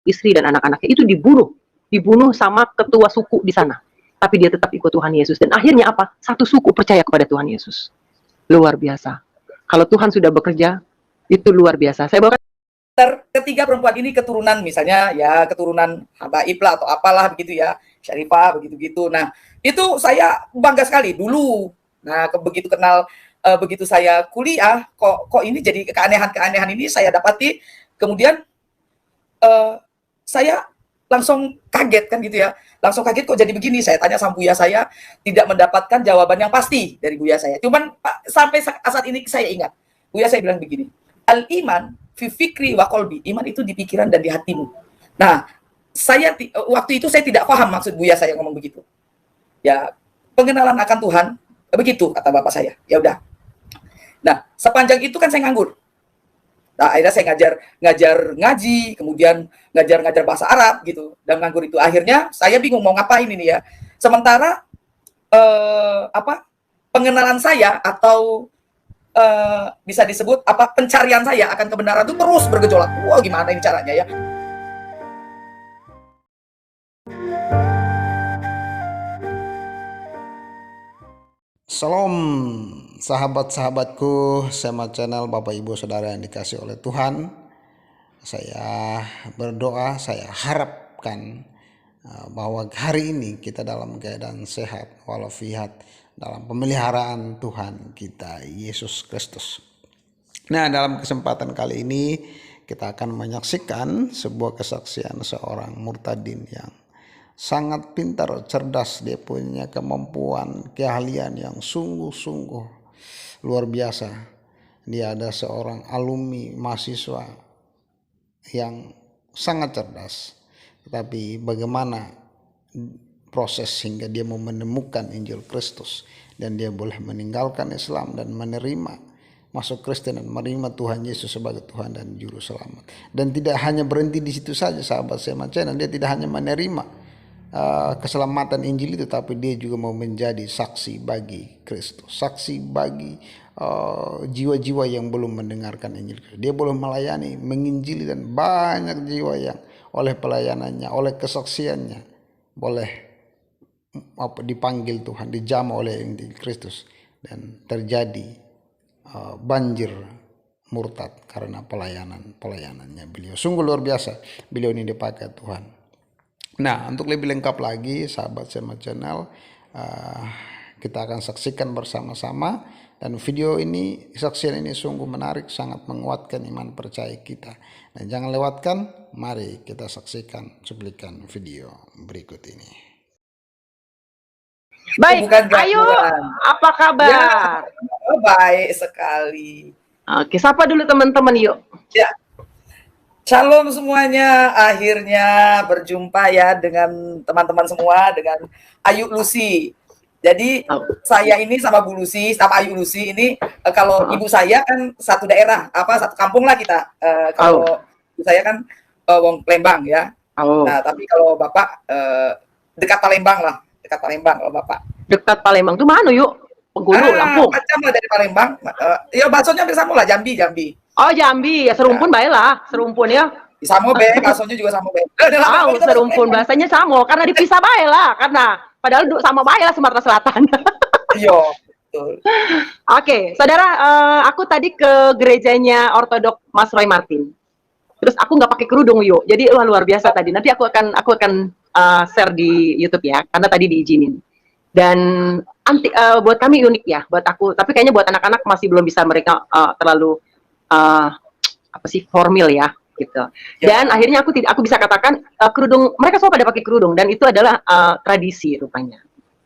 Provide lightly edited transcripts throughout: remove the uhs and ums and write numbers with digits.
istri dan anak-anaknya itu dibunuh sama ketua suku di sana. Tapi dia tetap ikut Tuhan Yesus. Dan akhirnya apa? Satu suku percaya kepada Tuhan Yesus. Luar biasa. Kalau Tuhan sudah bekerja, itu luar biasa. Saya bawa ketiga perempuan ini keturunan, misalnya ya keturunan Habaib lah atau apalah begitu ya, Syarifah begitu-gitu. Nah, itu saya bangga sekali dulu. Nah, begitu kenal, begitu saya kuliah, kok ini jadi keanehan-keanehan ini saya dapati. Kemudian saya langsung kaget kan gitu ya. Langsung kaget kok jadi begini. Saya tanya sama Buya saya, tidak mendapatkan jawaban yang pasti dari Buya saya. Cuman sampai saat ini saya ingat, Buya saya bilang begini, al-iman fi fikri wa qalbi, iman itu di pikiran dan di hatimu. Nah, waktu itu saya tidak paham maksud Buya saya ngomong begitu. Ya, pengenalan akan Tuhan, begitu kata bapak saya. Ya udah. Nah, sepanjang itu kan saya nganggur. Nah, akhirnya saya ngajar ngaji, kemudian ngajar bahasa Arab gitu. Dan nganggur itu akhirnya saya bingung mau ngapain ini ya. Sementara pengenalan saya atau bisa disebut pencarian saya akan kebenaran itu terus bergejolak. Wah, gimana ini caranya ya? Salam sahabat-sahabatku, Sema Channel, Bapak Ibu Saudara yang dikasih oleh Tuhan. Saya berdoa, saya harapkan bahwa hari ini kita dalam keadaan sehat walafiat dalam pemeliharaan Tuhan kita Yesus Kristus. Nah, dalam kesempatan kali ini kita akan menyaksikan sebuah kesaksian seorang murtadin yang sangat pintar, cerdas. Dia punya kemampuan, keahlian yang sungguh-sungguh luar biasa. Dia ada seorang alumni mahasiswa yang sangat cerdas. Tetapi bagaimana proses hingga dia mau menemukan Injil Kristus dan dia boleh meninggalkan Islam dan menerima masuk Kristen dan menerima Tuhan Yesus sebagai Tuhan dan Juru Selamat. Dan tidak hanya berhenti di situ saja, sahabat Sema Channel. Dia tidak hanya menerima keselamatan Injil itu, tapi dia juga mau menjadi saksi bagi Kristus, saksi bagi jiwa-jiwa yang belum mendengarkan Injil Kristus. Dia boleh melayani, menginjili, dan banyak jiwa yang oleh pelayanannya, oleh kesaksiannya boleh dipanggil Tuhan, dijamah oleh Injil Kristus, dan terjadi banjir murtad karena pelayanannya beliau. Sungguh luar biasa beliau ini dipakai Tuhan. Nah, untuk lebih lengkap lagi, sahabat Sema Channel, kita akan saksikan bersama-sama. Dan video ini, kesaksian ini sungguh menarik, sangat menguatkan iman percaya kita. Dan jangan lewatkan, mari kita saksikan cuplikan video berikut ini. Baik, ayo, apa kabar? Ya, baik sekali. Oke, sapa dulu teman-teman yuk. Ya. Shalom semuanya, akhirnya berjumpa ya dengan teman-teman semua, dengan Ayu Lucy. Jadi saya ini sama Bu Lucy, sama Ayu Lucy ini, kalau ibu saya kan satu daerah, satu kampung lah kita. Kalau ibu saya kan wong Palembang ya. Nah, tapi kalau bapak dekat Palembang lah, dekat Palembang kalau bapak. Dekat Palembang tuh mana yuk? Penghulu, Lampung. Macam lah dari Palembang. Ya baksonya hampir sama lah, Jambi. Oh, Jambi, ya serumpun baik lah, serumpun ya. Samo be, baksonya juga sama be. Tahu serumpun bahasanya sama, karena dipisah baik lah, karena padahal sama baik lah Sumatera Selatan. Iya, betul. Oke, saudara, aku tadi ke gerejanya Ortodok Mas Roy Martin. Terus aku nggak pakai kerudung yuk, jadi luar biasa tadi. Nanti aku akan share di YouTube ya, karena tadi diizinin. Dan buat kami unik ya, buat aku. Tapi kayaknya buat anak-anak masih belum bisa, mereka terlalu formal ya gitu. Dan akhirnya aku bisa katakan kerudung, mereka semua pada pakai kerudung, dan itu adalah tradisi rupanya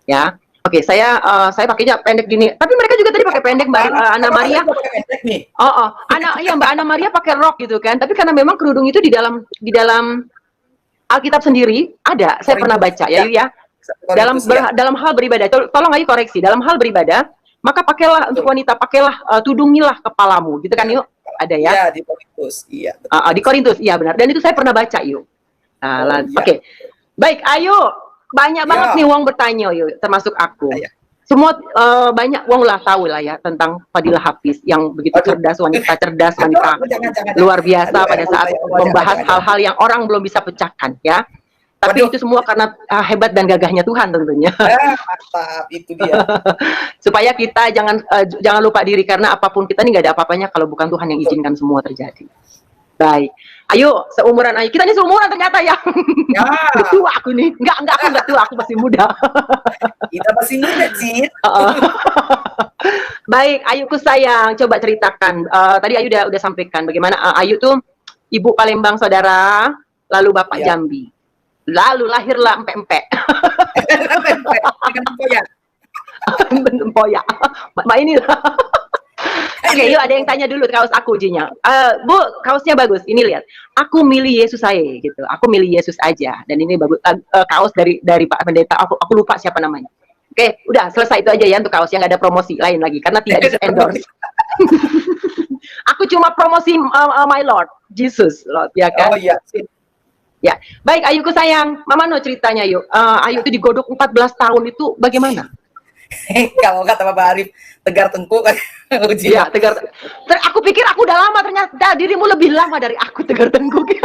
ya. Oke, saya pakainya pendek gini, tapi mereka juga tadi pakai pendek. Mbak Ana Maria Mbak Ana Maria pakai rok gitu kan. Tapi karena memang kerudung itu di dalam Alkitab sendiri ada, saya pernah baca ya. Dalam hal beribadah, tolong aja koreksi, dalam hal beribadah maka pakailah untuk wanita, pakailah tudungilah kepalamu, gitu kan yuk, ada ya? Iya, di Korintus, iya. Di Korintus, iya benar. Dan itu saya pernah baca yuk. Oke, baik, ayo, banyak banget nih uang bertanya yuk, termasuk aku. semua banyak wong lah tahu lah ya tentang Fadilah Hafiz yang begitu Aduh, cerdas, wanita cerdas, aduh, wanita jangan. luar biasa Aduh, pada saat jangan. membahas hal-hal yang orang belum bisa pecahkan ya. Tapi Waduh. itu semua karena hebat dan gagahnya Tuhan tentunya. Mantap, itu dia. Supaya kita jangan lupa diri, karena apapun kita nih nggak ada apa-apanya kalau bukan Tuhan yang izinkan semua terjadi. Baik, ayo seumuran ayo. Kita ini seumuran ternyata ya. Ya, Udah tua aku nih. Enggak aku nggak tua, aku masih muda. kita masih muda, Cid. Baik, Ayuku sayang, coba ceritakan. Tadi Ayu udah sampaikan bagaimana Ayu tuh ibu Palembang saudara, lalu bapak Iya. Jambi. Lalu lahirlah empek-empek. Dengan tempoyak. Empoyak. Mbak ini lah. Oke, yuk ada yang tanya dulu kaos aku ujinya. Bu, kaosnya bagus. Ini lihat. Aku milih Yesus saya gitu. Aku milih Yesus aja. Dan ini bagus. Kaos dari Pak Pendeta. Aku lupa siapa namanya. Oke, udah selesai itu aja ya untuk kaosnya, nggak ada promosi lain lagi karena tidak di endorse. Aku cuma promosi my Lord Jesus, Lord, ya kan? Oh iya, Cid. Ya, baik Ayuku sayang, Mama no ceritanya yuk. Ayu itu digodok 14 tahun itu bagaimana? Kalau kata Bapak Arif, tegar tengkuk kan ujian. Iya, tegar. Aku pikir aku udah lama, ternyata dirimu lebih lama dari aku tegar tengkuk.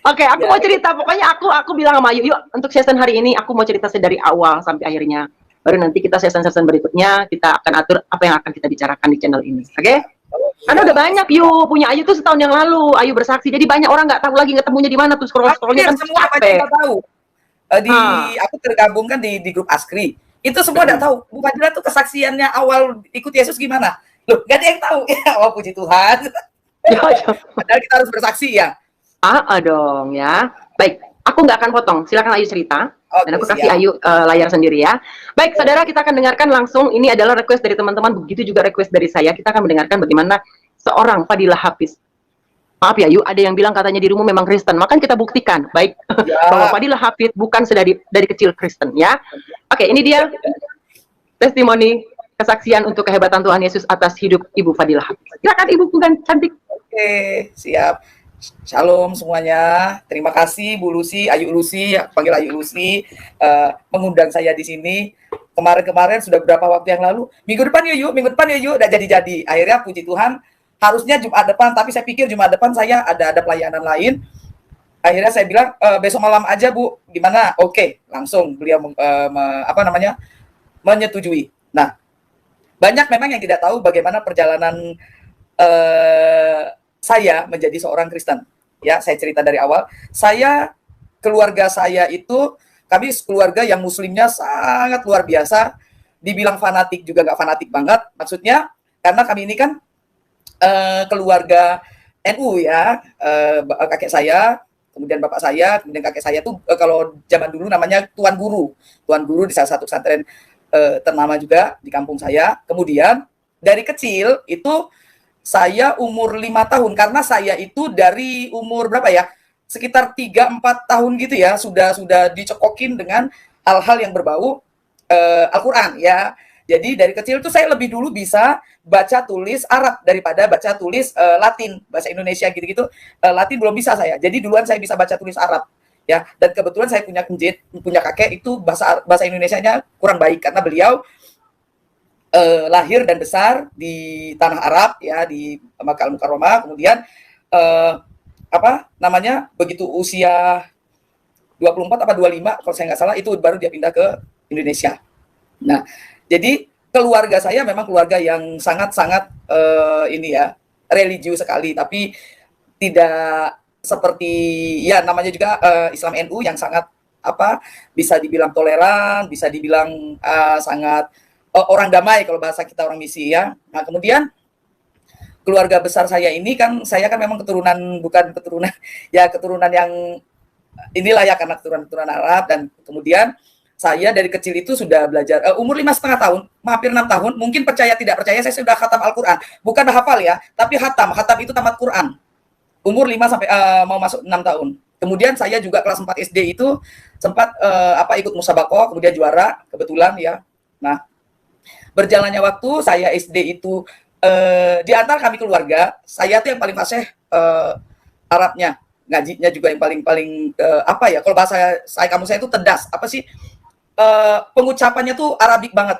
Oke, aku mau cerita. Pokoknya aku bilang sama Ayu, yuk untuk season hari ini aku mau cerita dari awal sampai akhirnya. Baru nanti kita season berikutnya kita akan atur apa yang akan kita bicarakan di channel ini. Oke? Karena udah banyak yuk punya Ayu tuh setahun yang lalu Ayu bersaksi. Jadi banyak orang nggak tahu lagi ketemunya di mana tuh scrollnya kan Semua capek. banyak tahu. Aku tergabung kan di grup Askri. Itu semua udah tahu. Bu Fadilah tuh kesaksiannya awal ikut Yesus gimana? Loh, gak ada yang tahu. Ya, oh puji Tuhan. Ya, ya. Padahal kita harus bersaksi ya. Dong ya. Baik, aku nggak akan potong. Silakan Ayu cerita. Dan aku kasih Ayu layar sendiri ya. Baik, saudara, kita akan dengarkan langsung. Ini adalah request dari teman-teman. Begitu juga request dari saya. Kita akan mendengarkan bagaimana seorang Fadilah Hafiz. Maaf ya, Yu, ada yang bilang katanya dirimu memang Kristen. Maka kita buktikan, baik, bahwa Fadilah Hafiz bukan dari kecil Kristen, ya. Oke, ini dia testimoni kesaksian untuk kehebatan Tuhan Yesus atas hidup Ibu Fadilah Hafiz. Silakan Ibu bukan cantik. Oke, siap. Shalom semuanya. Terima kasih Bu Lucy, Ayu Lucy, panggil Ayu Lucy, mengundang saya di sini. Kemarin sudah beberapa waktu yang lalu. Minggu depan yuk, udah jadi. Akhirnya puji Tuhan, harusnya Jumat depan, tapi saya pikir Jumat depan saya ada pelayanan lain. Akhirnya saya bilang besok malam aja Bu, gimana? Oke, langsung beliau menyetujui. Nah, banyak memang yang tidak tahu bagaimana perjalanan saya menjadi seorang Kristen. Ya, saya cerita dari awal. Keluarga saya itu, kami keluarga yang muslimnya sangat luar biasa. Dibilang fanatik juga nggak fanatik banget. Maksudnya, karena kami ini kan keluarga NU ya. Kakek saya, kemudian bapak saya, kemudian kakek saya tuh kalau zaman dulu namanya Tuan Guru. Tuan Guru di salah satu pesantren ternama juga di kampung saya. Kemudian, dari kecil itu saya umur 5 tahun, karena saya itu dari umur berapa ya, sekitar 3-4 tahun gitu ya, sudah dicekokin dengan hal-hal yang berbau Al-Quran ya. Jadi dari kecil tuh saya lebih dulu bisa baca tulis Arab daripada baca tulis Latin, bahasa Indonesia gitu-gitu. Latin belum bisa saya, jadi duluan saya bisa baca tulis Arab ya. Dan kebetulan saya punya kakek itu bahasa Indonesianya kurang baik, karena beliau lahir dan besar di tanah Arab ya, di Makkah Al-Mukarramah. Kemudian begitu usia 24 apa 25 kalau saya nggak salah, itu baru dia pindah ke Indonesia. Nah, jadi keluarga saya memang keluarga yang sangat-sangat religius sekali, tapi tidak seperti ya namanya juga Islam NU yang sangat bisa dibilang toleran, bisa dibilang sangat orang damai kalau bahasa kita orang misi ya. Nah, kemudian keluarga besar saya ini kan, saya kan memang bukan keturunan yang inilah ya, karena keturunan Arab. Dan kemudian saya dari kecil itu sudah belajar umur 5,5 tahun, hampir 6 tahun, mungkin percaya tidak percaya, saya sudah khatam Al-Quran. Bukan hafal ya, tapi khatam itu tamat Quran. Umur 5 sampai mau masuk 6 tahun. Kemudian saya juga kelas 4 SD itu sempat ikut musabaqah, kemudian juara kebetulan ya. Nah, berjalannya waktu, saya SD itu di antara kami keluarga, saya tuh yang paling fasih Arabnya, ngajinya juga yang paling kalau bahasa kamu saya itu tedas, pengucapannya tuh Arabik banget,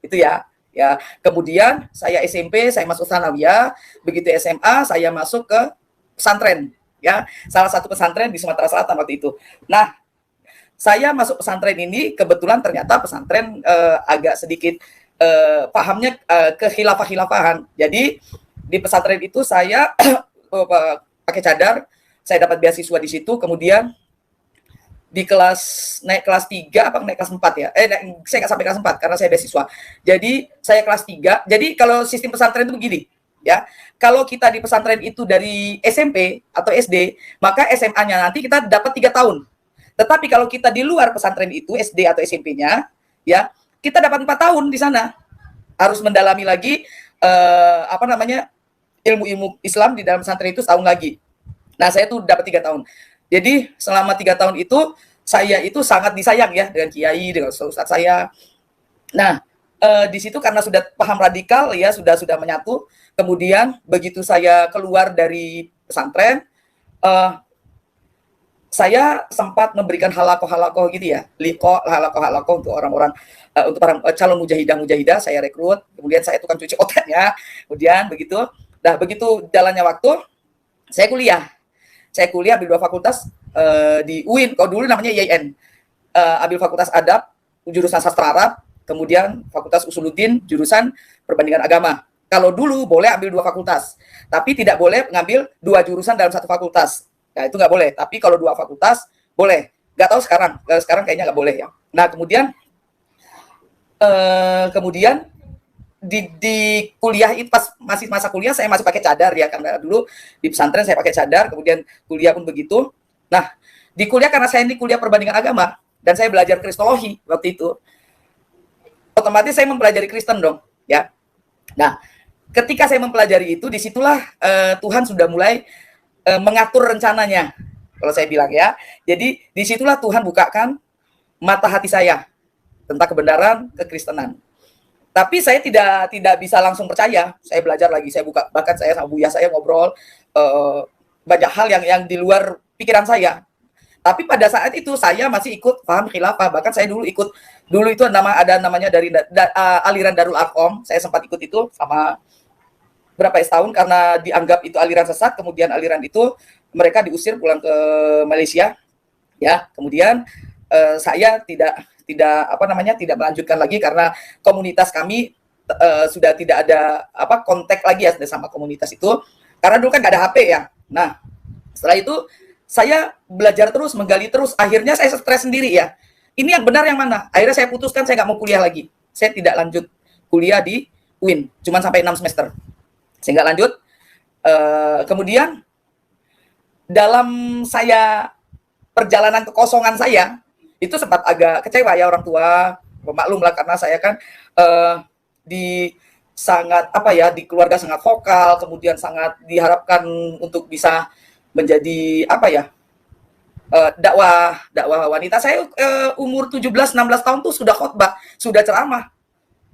itu ya. Ya, kemudian saya SMP, saya masuk Tsanawiyah, begitu SMA saya masuk ke pesantren, ya, salah satu pesantren di Sumatera Selatan waktu itu. Nah, saya masuk pesantren ini kebetulan ternyata pesantren agak sedikit pahamnya ke khilafah-khilafahan. Jadi di pesantren itu saya pakai cadar, saya dapat beasiswa di situ, kemudian di naik kelas 3 apa naik kelas 4 ya? Saya nggak sampai kelas 4 karena saya beasiswa. Jadi saya kelas 3. Jadi kalau sistem pesantren itu begini, ya. Kalau kita di pesantren itu dari SMP atau SD, maka SMA-nya nanti kita dapat 3 tahun. Tetapi kalau kita di luar pesantren itu SD atau SMP-nya, ya, kita dapat 4 tahun di sana. Harus mendalami lagi ilmu-ilmu Islam di dalam pesantren itu setahun lagi. Nah, saya tuh dapat 3 tahun. Jadi selama 3 tahun itu saya itu sangat disayang ya dengan kiai, dengan ustaz saya. Nah, di situ karena sudah paham radikal ya, sudah menyatu. Kemudian begitu saya keluar dari pesantren, saya sempat memberikan halakoh gitu ya, halakoh untuk orang-orang, untuk para calon mujahidah saya rekrut. Kemudian saya tukang cuci otaknya. Kemudian begitu, begitu jalannya waktu, saya kuliah ambil 2 fakultas di UIN, kalau dulu namanya IAIN, ambil fakultas adab jurusan sastra Arab, kemudian fakultas Usuluddin jurusan perbandingan agama. Kalau dulu boleh ambil 2 fakultas, tapi tidak boleh mengambil 2 jurusan dalam satu fakultas. Ya, itu nggak boleh. Tapi kalau 2 fakultas boleh. Nggak tahu sekarang kayaknya nggak boleh ya. Nah, kemudian di kuliah itu pas masih masa kuliah saya masih pakai cadar ya, karena dulu di pesantren saya pakai cadar, kemudian kuliah pun begitu. Nah, di kuliah karena saya ini kuliah perbandingan agama dan saya belajar kristologi waktu itu, otomatis saya mempelajari Kristen dong, ya. Nah, ketika saya mempelajari itu, disitulah Tuhan sudah mulai mengatur rencananya, kalau saya bilang ya. Jadi disitulah Tuhan bukakan mata hati saya tentang kebenaran kekristenan. Tapi saya tidak bisa langsung percaya. Saya belajar lagi, saya buka, bahkan saya sama Buya saya ngobrol banyak hal yang di luar pikiran saya. Tapi pada saat itu saya masih ikut paham khilafah. Bahkan saya dulu itu ada namanya dari aliran Darul Arqam. Saya sempat ikut itu sama setahun karena dianggap itu aliran sesat. Kemudian aliran itu mereka diusir pulang ke Malaysia. Ya, kemudian saya tidak melanjutkan lagi karena komunitas kami sudah tidak ada kontak lagi ya sama komunitas itu, karena dulu kan nggak ada HP ya. Nah, setelah itu saya belajar terus, menggali terus, akhirnya saya stres sendiri ya, ini yang benar yang mana. Akhirnya saya putuskan saya nggak mau kuliah lagi, saya tidak lanjut kuliah di UIN, cuma sampai 6 semester saya nggak lanjut. Kemudian dalam perjalanan kekosongan saya itu sempat agak kecewa ya, orang tua maklum lah, karena saya kan di keluarga sangat vokal, kemudian sangat diharapkan untuk bisa menjadi dakwah wanita. Saya umur 17-16 tahun tuh sudah khotbah, sudah ceramah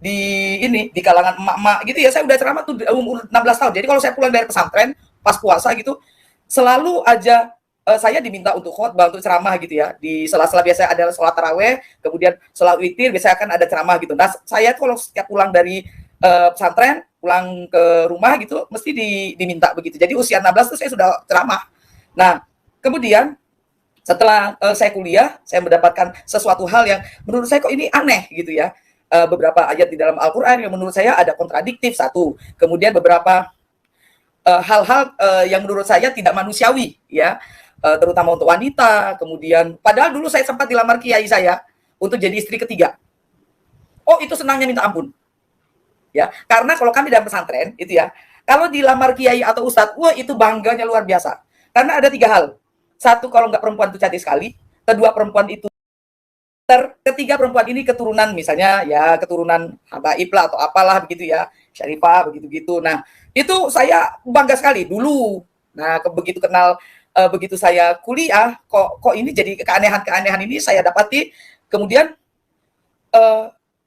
di kalangan emak-emak gitu ya. Saya udah ceramah tuh umur 16 tahun. Jadi kalau saya pulang dari pesantren pas puasa gitu, selalu aja saya diminta untuk khotbah, untuk ceramah gitu ya. Di sela-sela biasanya ada sholat taraweh, kemudian sholat witir, biasanya akan ada ceramah gitu. Nah, saya kalau setiap pulang dari pesantren, pulang ke rumah gitu, mesti diminta begitu. Jadi usia 16 itu saya sudah ceramah. Nah, kemudian setelah saya kuliah, saya mendapatkan sesuatu hal yang menurut saya kok ini aneh gitu ya. Beberapa ayat di dalam Al-Quran yang menurut saya ada kontradiktif, satu. Kemudian beberapa hal-hal yang menurut saya tidak manusiawi ya. Terutama untuk wanita. Kemudian padahal dulu saya sempat dilamar kiai saya untuk jadi istri ketiga. Oh, itu senangnya minta ampun ya, karena kalau kami dalam pesantren itu ya, kalau dilamar kiai atau ustadz, wah itu bangganya luar biasa, karena ada 3 hal. Satu, kalau nggak perempuan itu cantik sekali. Kedua, perempuan itu ketiga, perempuan ini keturunan, misalnya ya keturunan habaib lah atau apalah begitu ya, syarifah begitu-gitu. Nah, itu saya bangga sekali dulu. Nah, begitu saya kuliah, kok ini jadi keanehan ini saya dapati. Kemudian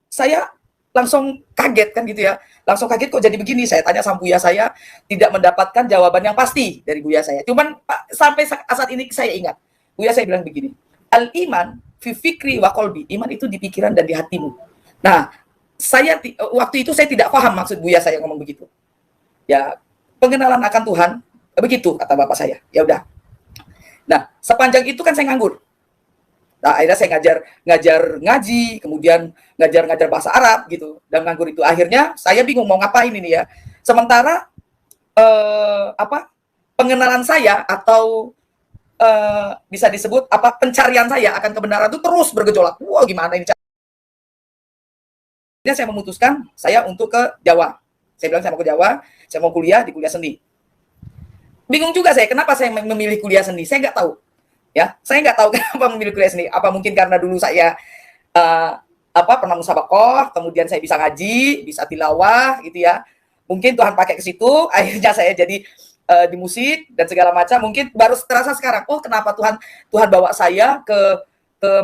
saya langsung kaget kan gitu ya. Langsung kaget kok jadi begini. Saya tanya sama Buya saya, tidak mendapatkan jawaban yang pasti dari Buya saya. Cuman sampai saat ini saya ingat, Buya saya bilang begini, al-iman fi fikri wa qalbi. Iman itu di pikiran dan di hatimu. Nah, waktu itu saya tidak paham maksud Buya saya ngomong begitu. Ya, pengenalan akan Tuhan begitu kata bapak saya. Ya udah. Nah, sepanjang itu kan saya nganggur. Nah, akhirnya saya ngajar ngaji, kemudian ngajar bahasa Arab gitu, dan nganggur itu. Akhirnya saya bingung mau ngapain ini ya. Sementara pengenalan saya atau bisa disebut pencarian saya akan kebenaran itu terus bergejolak. Wah, gimana ini? Akhirnya saya memutuskan saya untuk ke Jawa. Saya bilang saya mau ke Jawa, saya mau kuliah di kuliah seni. Bingung juga saya, kenapa saya memilih kuliah seni? Saya nggak tahu. Ya, saya nggak tahu kenapa memilih kuliah seni. Apa mungkin karena dulu saya pernah musabaqah, kemudian saya bisa ngaji, bisa tilawah, gitu ya. Mungkin Tuhan pakai ke situ, akhirnya saya jadi di musik dan segala macam. Mungkin baru terasa sekarang, oh kenapa Tuhan bawa saya ke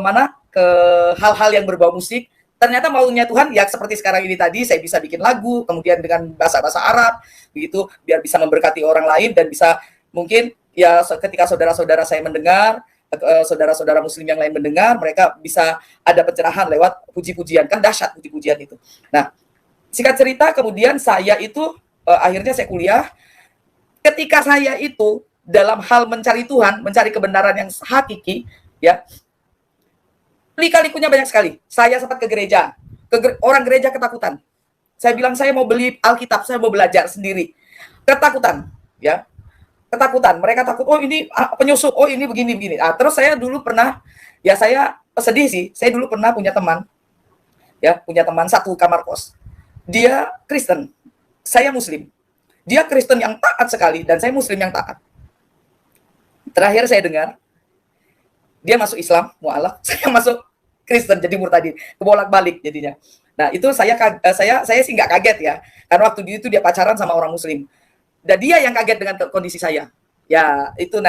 mana? Ke hal-hal yang berbau musik. Ternyata maunya Tuhan ya seperti sekarang ini tadi, saya bisa bikin lagu, kemudian dengan bahasa Arab, begitu, biar bisa memberkati orang lain dan bisa mungkin ya ketika saudara-saudara saya mendengar, saudara-saudara muslim yang lain mendengar, mereka bisa ada pencerahan lewat puji-pujian. Kan dahsyat puji-pujian itu. Nah, singkat cerita kemudian saya itu akhirnya saya kuliah. Ketika saya itu dalam hal mencari Tuhan, mencari kebenaran yang hakiki, ya, lika-likunya banyak sekali. Saya sempat ke gereja, orang gereja ketakutan. Saya bilang saya mau beli Alkitab, saya mau belajar sendiri. Ketakutan, ya. Ketakutan. Mereka takut, oh ini penyusup, oh ini begini-begini. Nah, terus saya dulu pernah, ya saya sedih sih, saya dulu pernah punya teman, ya, punya teman satu kamar kos. Dia Kristen, saya Muslim. Dia Kristen yang taat sekali, dan saya Muslim yang taat. Terakhir saya dengar, dia masuk Islam, mu'alaf, saya masuk Kristen, jadi murtadin, kebolak-balik jadinya. Nah, itu saya sih nggak kaget ya, karena waktu itu dia pacaran sama orang Muslim. Dan dia yang kaget dengan kondisi saya. Ya, itu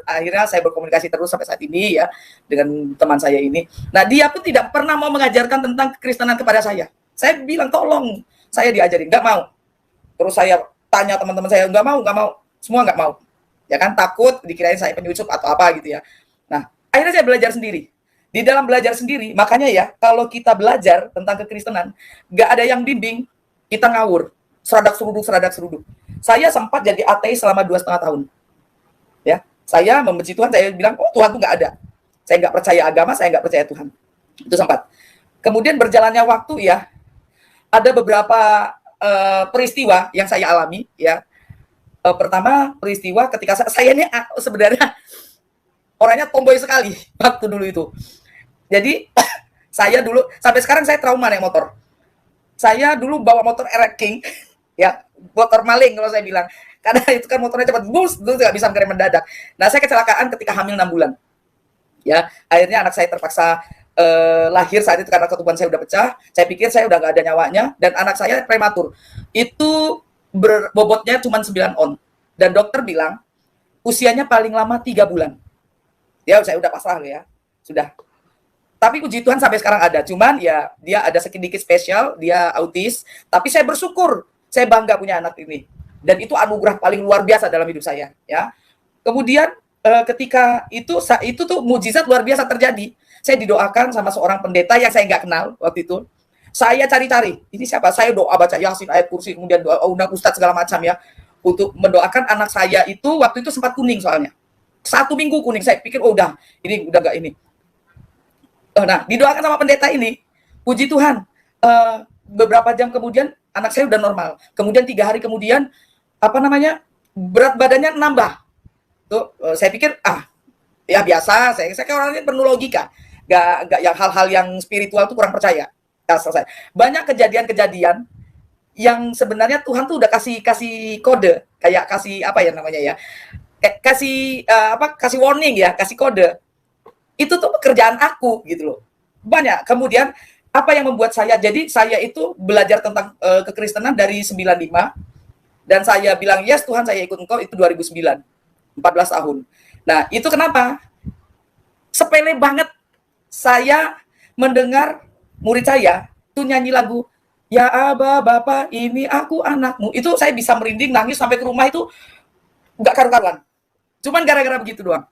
akhirnya saya berkomunikasi terus sampai saat ini ya, dengan teman saya ini. Nah, dia pun tidak pernah mau mengajarkan tentang kekristenan kepada saya. Saya bilang, tolong, saya diajarin, nggak mau. Terus saya tanya teman-teman saya, nggak mau. Semua nggak mau. Ya kan, takut dikirain saya penyusup atau apa gitu ya. Nah, akhirnya saya belajar sendiri. Di dalam belajar sendiri, makanya ya, kalau kita belajar tentang kekristenan, nggak ada yang bimbing, kita ngawur. Seradak seruduk. Saya sempat jadi ateis selama 2,5 tahun. Ya, saya membenci Tuhan, saya bilang, oh Tuhan tuh nggak ada. Saya nggak percaya agama, saya nggak percaya Tuhan. Itu sempat. Kemudian berjalannya waktu ya, ada beberapa peristiwa yang saya alami ya. Pertama peristiwa ketika saya ini sebenarnya orangnya tomboy sekali waktu dulu itu. Jadi saya dulu sampai sekarang saya trauma naik motor. Saya dulu bawa motor Erek King, ya motor maling kalau saya bilang, karena itu kan motornya cepat, bus, itu nggak bisa ngerem mendadak. Nah saya kecelakaan ketika hamil 6 bulan. Ya akhirnya anak saya terpaksa lahir saat itu karena ketuban saya udah pecah. Saya pikir saya udah nggak ada nyawanya dan anak saya prematur. Itu bobotnya cuma 9 on dan dokter bilang usianya paling lama 3 bulan. Ya saya udah pasrah ya, sudah. Tapi puji Tuhan sampai sekarang ada. Cuman ya dia ada sedikit spesial, dia autis. Tapi saya bersyukur, saya bangga punya anak ini. Dan itu anugerah paling luar biasa dalam hidup saya. Ya. Kemudian ketika itu tuh mujizat luar biasa terjadi. Saya didoakan sama seorang pendeta yang saya nggak kenal waktu itu. Saya cari-cari, ini siapa? Saya doa baca Yasin, ayat kursi, kemudian doa undang ustadz segala macam ya. Untuk mendoakan anak saya itu, waktu itu sempat kuning soalnya. 1 minggu kuning, saya pikir oh udah nggak ini. Nah, didoakan sama pendeta ini, puji Tuhan, beberapa jam kemudian anak saya udah normal. Kemudian 3 hari kemudian, berat badannya nambah. Tuh, saya pikir ya biasa. Saya orangnya penuh logika, nggak yang hal-hal yang spiritual tuh kurang percaya. Selesai. Banyak kejadian-kejadian yang sebenarnya Tuhan tuh udah kasih kode, kayak kasih kasih warning ya, kasih kode. Itu tuh pekerjaan aku gitu loh. Banyak. Kemudian apa yang membuat saya itu belajar tentang kekristenan dari 95 dan saya bilang yes Tuhan saya ikut Engkau itu 2009, 14 tahun. Nah itu kenapa? Sepele banget saya mendengar murid saya itu nyanyi lagu Ya Aba Bapa ini aku anakmu, itu saya bisa merinding nangis sampai ke rumah itu nggak karu-karuan. Cuman gara-gara begitu doang.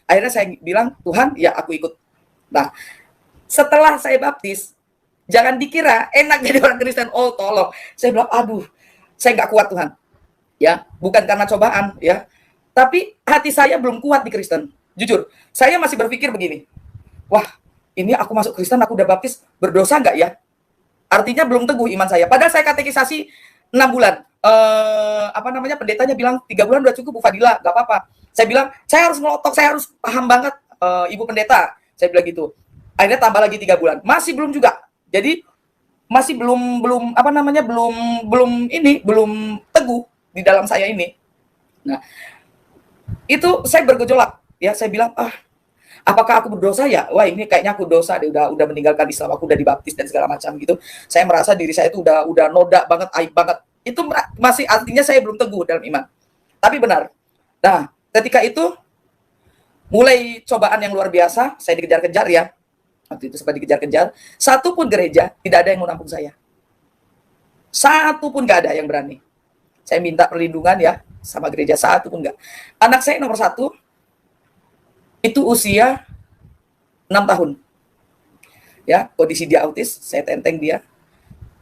Akhirnya saya bilang, Tuhan, ya aku ikut. Nah, Setelah saya baptis, jangan dikira enak jadi orang Kristen. Oh tolong, saya bilang aduh, saya nggak kuat Tuhan. Ya, bukan karena cobaan ya, tapi hati saya belum kuat di Kristen. Jujur, saya masih berpikir begini, wah ini aku masuk Kristen, aku udah baptis, berdosa nggak ya? Artinya belum teguh iman saya. Padahal saya katekisasi 6 bulan. Pendetanya bilang 3 bulan udah cukup Bu Fadila, nggak apa-apa. Saya bilang saya harus melotok, saya harus paham banget Ibu Pendeta. Saya bilang gitu. Akhirnya tambah lagi 3 bulan, masih belum juga. Jadi masih belum teguh di dalam saya ini. Nah, itu saya bergejolak ya, saya bilang apakah aku berdosa ya? Wah, ini kayaknya aku dosa deh, udah meninggalkan Islam, aku udah dibaptis dan segala macam gitu. Saya merasa diri saya itu udah noda banget, aib banget. Itu masih artinya saya belum teguh dalam iman. Tapi benar. Nah, ketika itu mulai cobaan yang luar biasa, saya dikejar-kejar ya. Waktu itu sempat dikejar-kejar, satu pun gereja tidak ada yang mau nampung saya. Satu pun gak ada yang berani. Saya minta perlindungan ya, sama gereja satu pun enggak. Anak saya nomor 1 itu usia 6 tahun. Ya, kondisi dia autis, saya tenteng dia.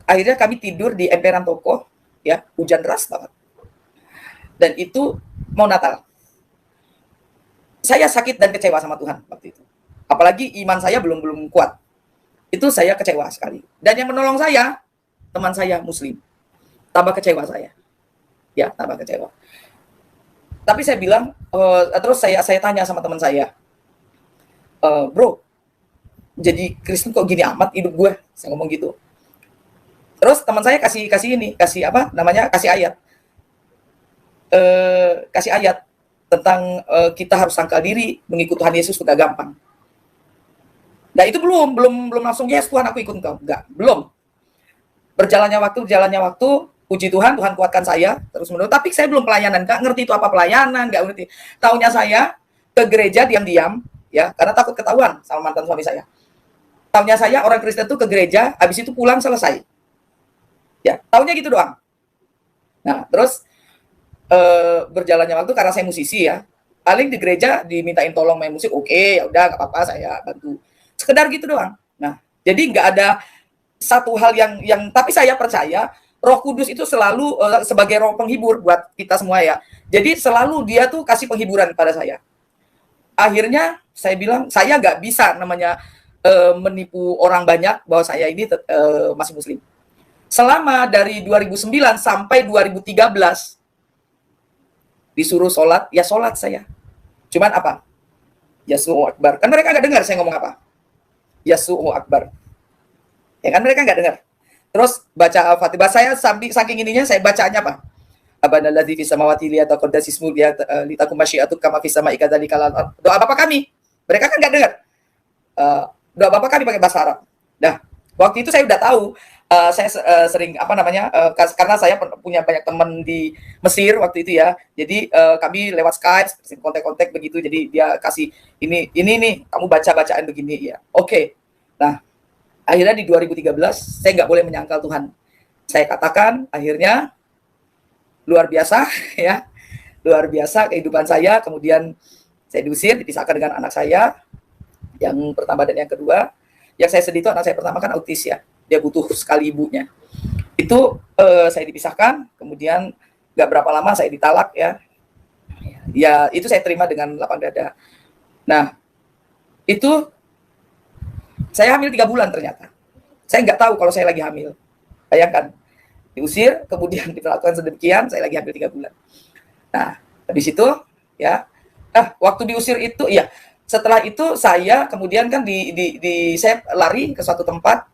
Akhirnya kami tidur di emperan toko, ya, hujan deras banget. Dan itu mau Natal. Saya sakit dan kecewa sama Tuhan waktu itu. Apalagi iman saya belum kuat. Itu saya kecewa sekali. Dan yang menolong saya, teman saya Muslim. Tambah kecewa saya. Ya, tambah kecewa. Tapi saya bilang, terus saya tanya sama teman saya, bro, jadi Kristen kok gini amat hidup gue? Saya ngomong gitu. Terus teman saya kasih ayat. Kasih ayat tentang kita harus sangkal diri mengikut Tuhan Yesus sudah gampang. Nah itu belum langsung yes Tuhan aku ikut engkau, enggak, belum. Berjalannya waktu, puji Tuhan kuatkan saya terus menerus. Tapi saya belum pelayanan, enggak ngerti itu apa pelayanan, enggak ngerti. Taunya saya ke gereja diam-diam, ya karena takut ketahuan sama mantan suami saya. Taunya saya orang Kristen tuh ke gereja, habis itu pulang selesai. Ya, taunya gitu doang. Nah terus berjalannya waktu karena saya musisi ya, paling di gereja dimintain tolong main musik, oke, ya udah nggak apa-apa saya bantu. Sekedar gitu doang. Nah, jadi nggak ada satu hal yang tapi saya percaya Roh Kudus itu selalu sebagai roh penghibur buat kita semua ya. Jadi selalu dia tuh kasih penghiburan pada saya. Akhirnya saya bilang saya nggak bisa namanya menipu orang banyak bahwa saya ini masih Muslim. Selama dari 2009 sampai 2013 disuruh sholat, ya sholat saya. Cuman apa? Yasu'u Akbar. Kan mereka nggak dengar saya ngomong apa. Yasu'u Akbar. Ya kan mereka nggak dengar. Terus baca Al-Fatihah. Saya saking ininya saya bacaannya apa? Abanalladzi fis samawati liyataqaddasismu litakum masyiatuk kama fis sama'i kadzalika. Doa Bapa kami. Mereka kan nggak dengar. Doa Bapa kami pakai bahasa Arab. Nah, waktu itu saya udah tahu. Saya sering karena saya punya banyak teman di Mesir waktu itu ya. Jadi kami lewat Skype kontak-kontak begitu. Jadi dia kasih ini nih kamu bacaan begini ya. Oke. Nah, akhirnya di 2013 saya nggak boleh menyangkal Tuhan. Saya katakan akhirnya luar biasa ya. Luar biasa kehidupan saya. Kemudian saya diusir, dipisahkan dengan anak saya yang pertama dan yang kedua. Yang saya sedih itu anak saya pertama kan autis ya. Dia butuh sekali ibunya. Itu saya dipisahkan, kemudian gak berapa lama saya ditalak ya. Ya itu saya terima dengan lapang dada. Nah itu saya hamil 3 bulan ternyata. Saya nggak tahu kalau saya lagi hamil. Bayangkan, diusir, kemudian diperlakukan sedemikian, saya lagi hamil 3 bulan. Nah habis itu ya, waktu diusir itu ya. Setelah itu saya kemudian kan saya lari ke suatu tempat.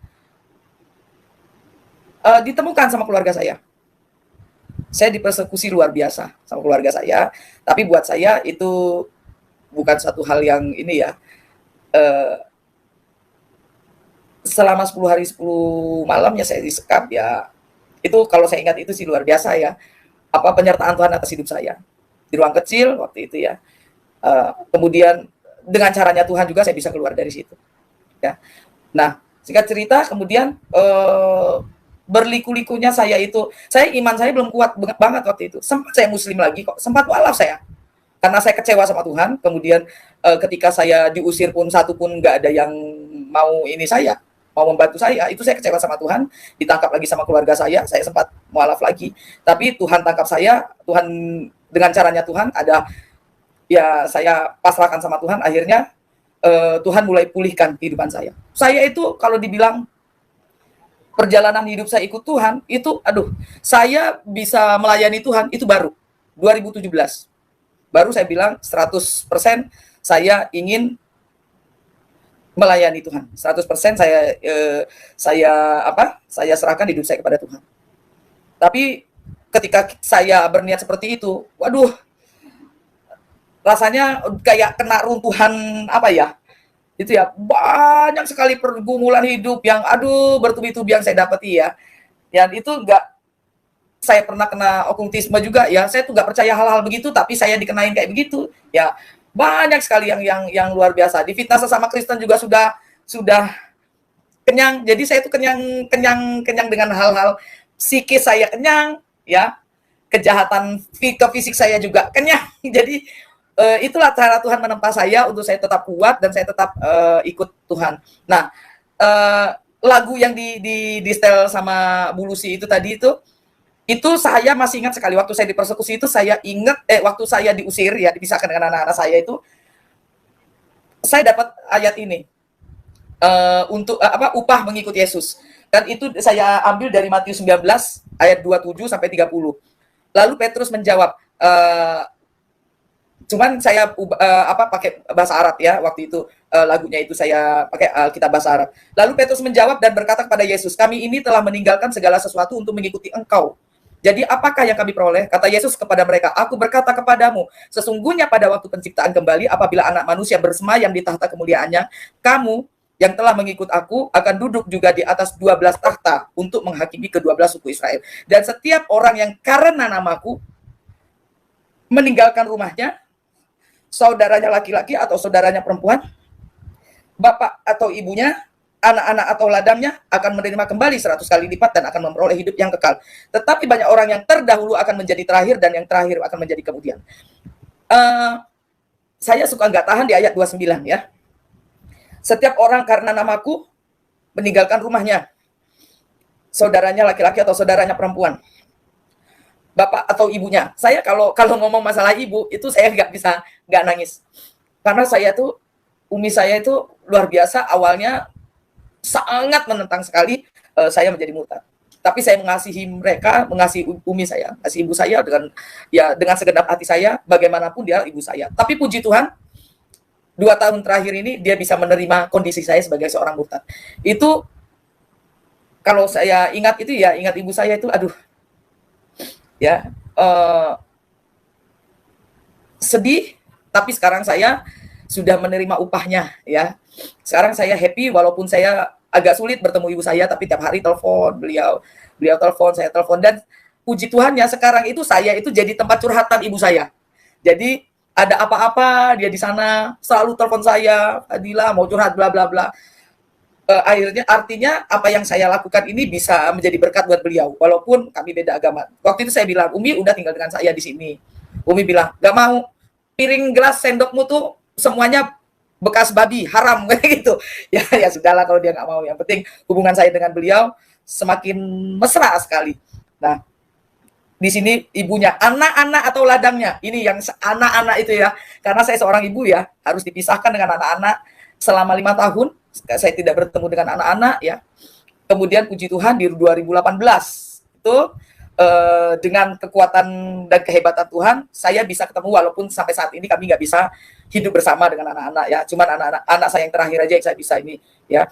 Ditemukan sama keluarga saya. Saya dipersekusi luar biasa sama keluarga saya. Tapi buat saya itu bukan satu hal yang ini ya. Selama 10 hari 10 malam ya saya disekap ya. Itu kalau saya ingat itu sih luar biasa ya. Apa penyertaan Tuhan atas hidup saya. Di ruang kecil waktu itu ya. Kemudian dengan caranya Tuhan juga saya bisa keluar dari situ. Ya. Nah, singkat cerita kemudian berliku-likunya saya iman saya belum kuat banget waktu itu. Sempat saya Muslim lagi kok, sempat walaf saya. Karena saya kecewa sama Tuhan, kemudian ketika saya diusir pun satu pun nggak ada yang mau ini saya, mau membantu saya, itu saya kecewa sama Tuhan, ditangkap lagi sama keluarga saya sempat mualaf lagi. Tapi Tuhan tangkap saya, Tuhan dengan caranya Tuhan ada, ya saya pasrahkan sama Tuhan, akhirnya Tuhan mulai pulihkan kehidupan saya. Saya itu kalau dibilang perjalanan hidup saya ikut Tuhan, itu saya bisa melayani Tuhan itu baru 2017. Baru saya bilang 100% saya ingin melayani Tuhan. 100% saya serahkan hidup saya kepada Tuhan. Tapi ketika saya berniat seperti itu, waduh, rasanya kayak kena runtuhan itu ya, banyak sekali pergumulan hidup yang bertubi-tubi yang saya dapati ya. Dan itu saya pernah kena okultisme juga ya. Saya tuh nggak percaya hal-hal begitu, tapi saya dikenain kayak begitu ya. Banyak sekali yang luar biasa. Difitnah sesama Kristen juga sudah kenyang. Jadi saya itu kenyang dengan hal-hal psikis, saya kenyang ya. Kejahatan ke fisik saya juga kenyang. Jadi itulah cara Tuhan menempa saya untuk saya tetap kuat dan saya tetap ikut Tuhan. Nah, lagu yang di setel sama Bu Lucy itu tadi itu saya masih ingat sekali waktu saya dipersekusi itu. Saya ingat waktu saya diusir ya, dipisahkan dengan anak-anak saya itu, saya dapat ayat ini untuk upah mengikut Yesus, dan itu saya ambil dari Matius 19 ayat 27 sampai 30. Lalu Petrus menjawab, cuman saya pakai bahasa Arab ya waktu itu, lagunya itu saya pakai Alkitab bahasa Arab. Lalu Petrus menjawab dan berkata kepada Yesus, kami ini telah meninggalkan segala sesuatu untuk mengikuti Engkau. Jadi apakah yang kami peroleh? Kata Yesus kepada mereka, aku berkata kepadamu, sesungguhnya pada waktu penciptaan kembali, apabila anak manusia bersemayam di tahta kemuliaannya, kamu yang telah mengikut aku akan duduk juga di atas 12 tahta untuk menghakimi ke-12 suku Israel. Dan setiap orang yang karena namaku meninggalkan rumahnya, saudaranya laki-laki atau saudaranya perempuan, bapak atau ibunya, anak-anak atau ladangnya akan menerima kembali 100 kali lipat dan akan memperoleh hidup yang kekal. Tetapi banyak orang yang terdahulu akan menjadi terakhir dan yang terakhir akan menjadi kemudian. Saya suka nggak tahan di ayat 29 ya. Setiap orang karena namaku meninggalkan rumahnya, saudaranya laki-laki atau saudaranya perempuan, bapak atau ibunya. Saya kalau ngomong masalah ibu itu saya nggak nangis, karena umi saya itu luar biasa. Awalnya sangat menentang sekali saya menjadi murtad. Tapi saya mengasihi mereka, mengasihi umi saya, mengasihi ibu saya dengan segenap hati saya, bagaimanapun dia ibu saya. Tapi puji Tuhan, 2 tahun terakhir ini dia bisa menerima kondisi saya sebagai seorang murtad. Itu kalau saya ingat itu ya, ingat ibu saya itu ya sedih, tapi sekarang saya sudah menerima upahnya ya. Sekarang saya happy walaupun saya agak sulit bertemu ibu saya, tapi tiap hari telepon beliau telepon, saya telepon, dan puji Tuhannya sekarang itu saya itu jadi tempat curhatan ibu saya. Jadi ada apa-apa dia di sana selalu telepon saya, Fadila mau curhat bla bla bla. Artinya apa yang saya lakukan ini bisa menjadi berkat buat beliau walaupun kami beda agama. Waktu itu saya bilang, Umi udah tinggal dengan saya di sini. Umi bilang, gak mau, piring gelas sendokmu tuh semuanya bekas babi, haram kayak gitu. Ya sudahlah kalau dia nggak mau. Yang penting hubungan saya dengan beliau semakin mesra sekali. Nah, di sini ibunya, anak-anak atau ladangnya. Ini yang anak-anak itu ya. Karena saya seorang ibu ya, harus dipisahkan dengan anak-anak selama 5 tahun. Saya tidak bertemu dengan anak-anak ya. Kemudian puji Tuhan di 2018 itu dengan kekuatan dan kehebatan Tuhan, saya bisa ketemu walaupun sampai saat ini kami nggak bisa hidup bersama dengan anak-anak ya. Cuman anak saya yang terakhir aja yang saya bisa ini ya.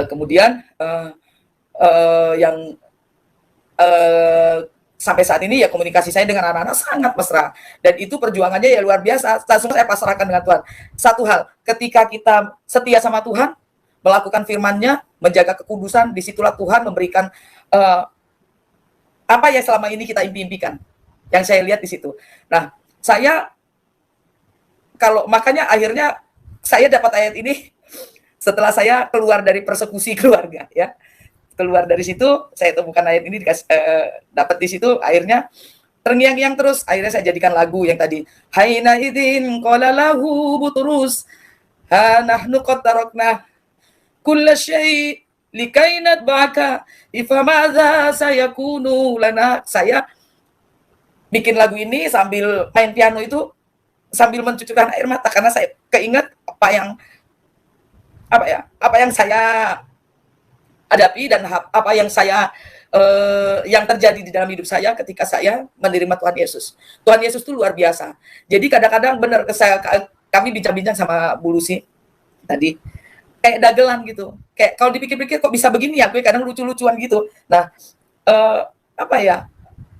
Kemudian yang sampai saat ini ya komunikasi saya dengan anak-anak sangat mesra, dan itu perjuangannya ya luar biasa. Langsung saya pasrahkan dengan Tuhan. Satu hal, ketika kita setia sama Tuhan, melakukan firman-Nya, menjaga kekudusan, disitulah Tuhan memberikan apa yang selama ini kita impi-impikan. Yang saya lihat di situ. Nah, makanya akhirnya saya dapat ayat ini setelah saya keluar dari persekusi keluarga ya. Keluar dari situ, saya temukan ayat ini, dapat di situ, akhirnya terngiang-ngiang terus. Akhirnya saya jadikan lagu yang tadi, Haina idin qala lahu buturus, ha nahnu qad tarakna kulla syai' likai natba'aka ifamadza sayakunu lana. Saya bikin lagu ini sambil main piano itu sambil mencucurkan air mata karena saya keinget apa yang saya hadapi dan apa yang saya yang terjadi di dalam hidup saya ketika saya menerima Tuhan Yesus. Tuhan Yesus itu luar biasa. Jadi kadang-kadang benar kami bincang-bincang sama Bu Lucy tadi, kayak dagelan gitu. Kayak kalau dipikir-pikir kok bisa begini ya, gue kadang lucu-lucuan gitu. Nah,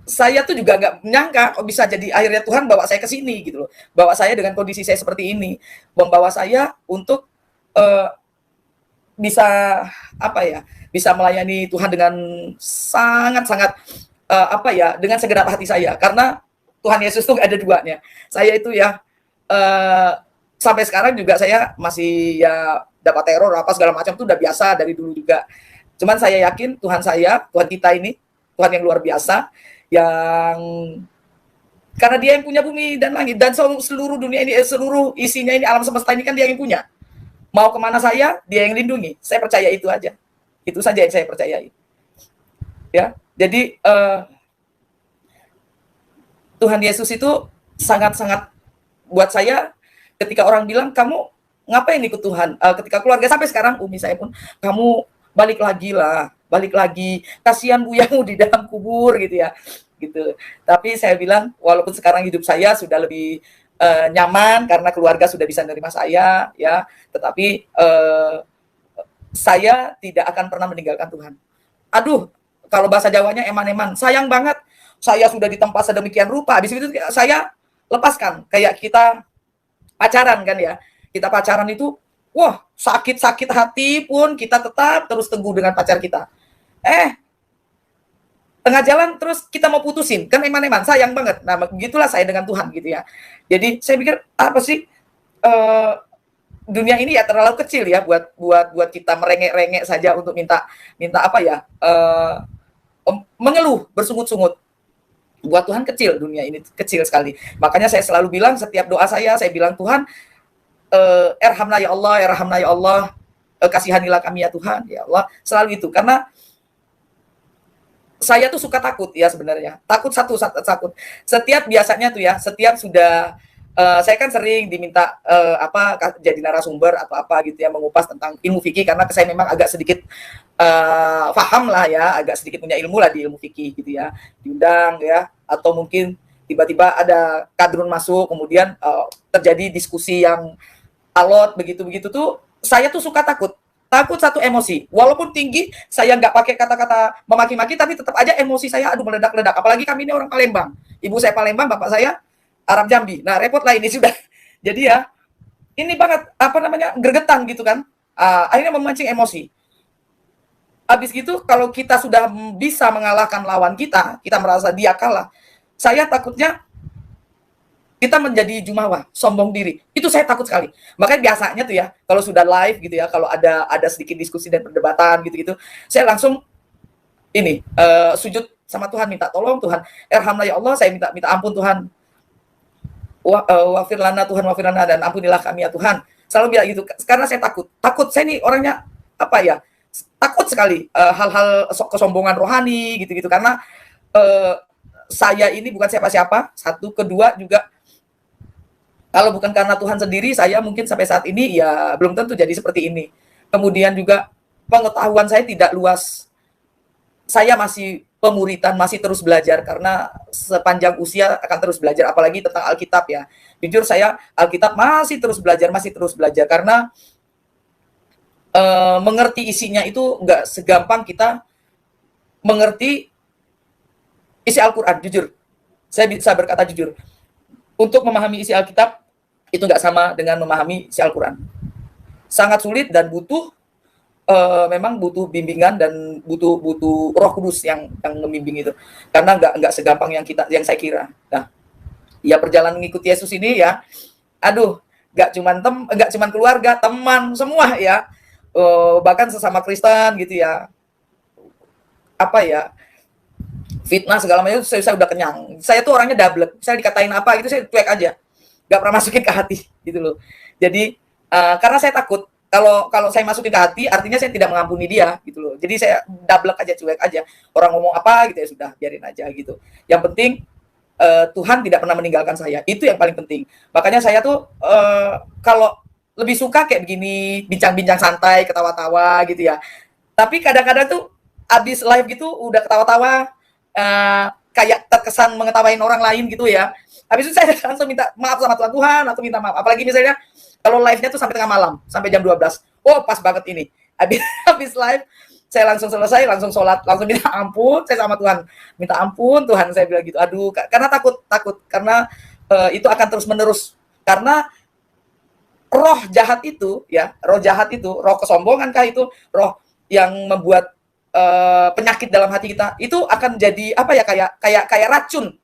saya tuh juga nggak menyangka kok bisa jadi akhirnya Tuhan bawa saya ke sini gitu loh. Bawa saya dengan kondisi saya seperti ini, membawa saya untuk bisa bisa melayani Tuhan dengan sangat-sangat dengan segenap hati saya, karena Tuhan Yesus tuh ada duanya. Saya itu ya sampai sekarang juga saya masih ya dapat teror apa segala macam tuh udah biasa dari dulu juga. Cuman saya yakin Tuhan kita ini Tuhan yang luar biasa, yang karena Dia yang punya bumi dan langit dan seluruh dunia ini, seluruh isinya ini, alam semesta ini kan Dia yang punya. Mau kemana saya, Dia yang lindungi. Saya percaya itu aja. Itu saja yang saya percayai. Ya, jadi Tuhan Yesus itu sangat-sangat buat saya. Ketika orang bilang kamu ngapain ikut Tuhan, ketika keluarga sampai sekarang Umi saya pun, kamu balik lagi, kasihan buyamu di dalam kubur gitu ya, gitu. Tapi saya bilang walaupun sekarang hidup saya sudah lebih nyaman karena keluarga sudah bisa menerima saya, ya, tetapi saya tidak akan pernah meninggalkan Tuhan. Aduh, kalau bahasa Jawanya eman-eman, sayang banget, saya sudah ditempa sedemikian rupa, habis itu saya lepaskan, kayak kita pacaran kan ya, kita pacaran itu, wah sakit-sakit hati pun kita tetap terus teguh dengan pacar kita. Tengah jalan terus kita mau putusin, kan eman-eman, sayang banget. Nah, begitulah saya dengan Tuhan gitu ya. Jadi saya pikir apa sih dunia ini ya terlalu kecil ya buat kita merengek-rengek saja untuk minta mengeluh bersungut-sungut. Buat Tuhan kecil, dunia ini kecil sekali. Makanya saya selalu bilang setiap doa saya bilang Tuhan, erhamna ya Allah, kasihanilah kami ya Tuhan, ya Allah, selalu itu. Karena saya tuh suka takut ya sebenarnya. Takut. Setiap biasanya tuh ya, setiap sudah saya kan sering diminta jadi narasumber atau apa gitu ya, mengupas tentang ilmu fikih karena saya memang agak sedikit paham lah ya, agak sedikit punya ilmu lah di ilmu fikih gitu ya. Diundang ya, atau mungkin tiba-tiba ada kadrun masuk, kemudian terjadi diskusi yang alot begitu tuh, saya tuh suka takut satu emosi, walaupun tinggi saya nggak pakai kata-kata memaki-maki, tapi tetap aja emosi saya meledak-ledak. Apalagi kami ini orang Palembang, ibu saya Palembang, bapak saya Arab Jambi. Nah repot lah ini sudah. Jadi ya ini banget gregetan gitu kan, akhirnya memancing emosi. Habis gitu kalau kita sudah bisa mengalahkan lawan kita merasa dia kalah, saya takutnya kita menjadi jumawa, sombong diri. Itu saya takut sekali. Makanya biasanya tuh ya, kalau sudah live gitu ya, kalau ada sedikit diskusi dan perdebatan gitu-gitu, saya langsung sujud sama Tuhan, minta tolong Tuhan. Erhamna ya Allah, saya minta ampun Tuhan. Wafir lana Tuhan, wafir lana, dan ampunilah kami ya Tuhan. Selalu bilang gitu, karena saya takut. Saya ini orangnya takut sekali hal-hal kesombongan rohani gitu-gitu, karena saya ini bukan siapa-siapa. Satu, kedua juga kalau bukan karena Tuhan sendiri, saya mungkin sampai saat ini ya belum tentu jadi seperti ini. Kemudian juga pengetahuan saya tidak luas. Saya masih pemuritan, masih terus belajar, karena sepanjang usia akan terus belajar, apalagi tentang Alkitab ya. Jujur saya Alkitab masih terus belajar, karena mengerti isinya itu nggak segampang kita mengerti isi Al-Quran. Jujur, saya bisa berkata jujur, untuk memahami isi Alkitab itu nggak sama dengan memahami isi Al-Quran. Sangat sulit dan memang butuh bimbingan dan butuh Roh Kudus yang membimbing itu. Karena nggak segampang yang saya kira. Nah, ya perjalanan mengikuti Yesus ini ya, nggak cuman keluarga, teman semua ya, bahkan sesama Kristen gitu ya. Fitnah segala macam saya udah kenyang. Saya tuh orangnya double. Saya dikatain apa gitu saya cuek aja. Gak pernah masukin ke hati gitu loh. Jadi karena saya takut kalau saya masukin ke hati, artinya saya tidak mengampuni dia gitu loh. Jadi saya double aja, cuek aja. Orang ngomong apa gitu ya sudah, biarin aja gitu. Yang penting Tuhan tidak pernah meninggalkan saya. Itu yang paling penting. Makanya saya tuh kalau lebih suka kayak begini, bincang-bincang santai, ketawa-tawa gitu ya. Tapi kadang-kadang tuh abis live gitu udah ketawa-tawa, kayak terkesan mengetawain orang lain gitu ya. Habis itu saya langsung minta maaf sama Tuhan. Tuhan, aku minta maaf. Apalagi misalnya kalau live-nya tuh sampai tengah malam, sampai jam 12. Oh, pas banget ini. Habis live, saya langsung selesai, langsung sholat, langsung minta ampun, saya sama Tuhan. Minta ampun, Tuhan, saya bilang gitu. Aduh, karena takut. Karena itu akan terus-menerus. Karena roh jahat itu, ya, roh kesombongan kah itu, roh yang membuat penyakit dalam hati kita, itu akan jadi, apa ya, kayak racun,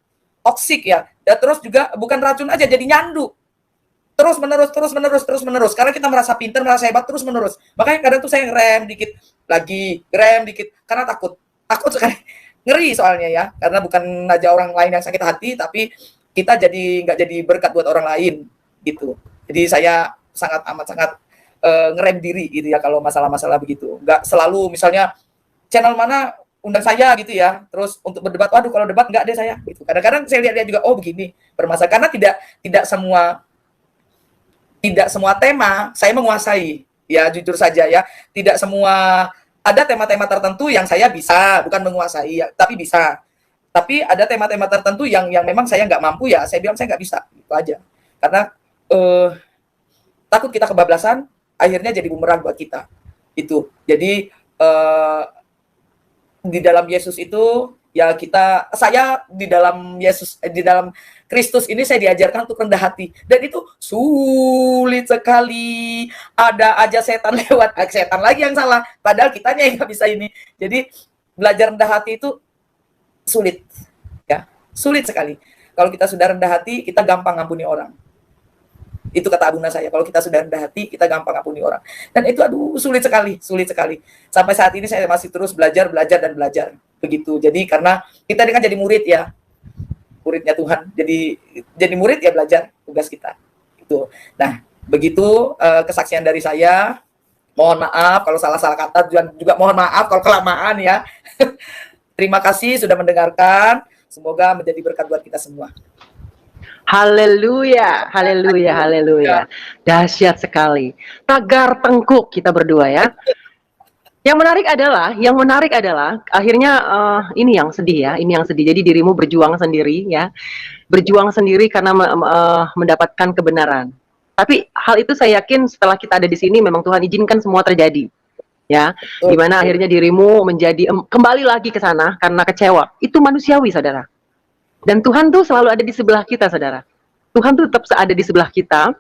toksik ya. Dan terus juga bukan racun aja, jadi nyandu. Terus menerus karena kita merasa pintar, merasa hebat terus menerus. Makanya kadang tuh saya rem dikit karena takut sekali, ngeri soalnya ya, karena bukan aja orang lain yang sakit hati, tapi kita jadi nggak jadi berkat buat orang lain gitu. Jadi saya sangat ngerem diri gitu ya kalau masalah-masalah begitu. Nggak selalu misalnya channel mana undang saya gitu ya, terus untuk berdebat, waduh kalau debat nggak deh saya gitu. Kadang-kadang saya lihat juga, oh begini bermasalah, karena tidak semua tema saya menguasai, ya jujur saja ya. Tidak semua, ada tema-tema tertentu yang saya bisa, bukan menguasai ya, tapi bisa. Tapi ada tema-tema tertentu yang memang saya nggak mampu, ya saya bilang saya nggak bisa, itu aja. Karena takut kita kebablasan, akhirnya jadi bumerang buat kita. Itu. Jadi di dalam Yesus itu ya saya di dalam Yesus, di dalam Kristus ini saya diajarkan untuk rendah hati, dan itu sulit sekali. Ada aja setan lewat, setan lagi yang salah, padahal kitanya yang nggak bisa ini. Jadi belajar rendah hati itu sulit, ya sulit sekali. Kalau kita sudah rendah hati, kita gampang ngampuni orang. Itu kata abuna saya, kalau kita sudah rendah hati, kita gampang ngampuni orang. Dan itu sulit sekali. Sampai saat ini saya masih terus belajar begitu. Jadi karena kita ini kan jadi murid ya, muridnya Tuhan. Jadi murid ya, belajar tugas kita. Itu. Nah, begitu kesaksian dari saya. Mohon maaf kalau salah-salah kata, juga mohon maaf kalau kelamaan ya. Terima kasih sudah mendengarkan. Semoga menjadi berkat buat kita semua. Haleluya. Dahsyat sekali. Tagar tengkuk kita berdua ya. Yang menarik adalah akhirnya ini yang sedih ya, Jadi dirimu berjuang sendiri ya. Berjuang sendiri karena mendapatkan kebenaran. Tapi hal itu saya yakin setelah kita ada di sini memang Tuhan izinkan semua terjadi. Ya, dimana akhirnya dirimu menjadi kembali lagi ke sana karena kecewa. Itu manusiawi, saudara. Dan Tuhan tuh selalu ada di sebelah kita, saudara. Tuhan tuh tetap ada di sebelah kita.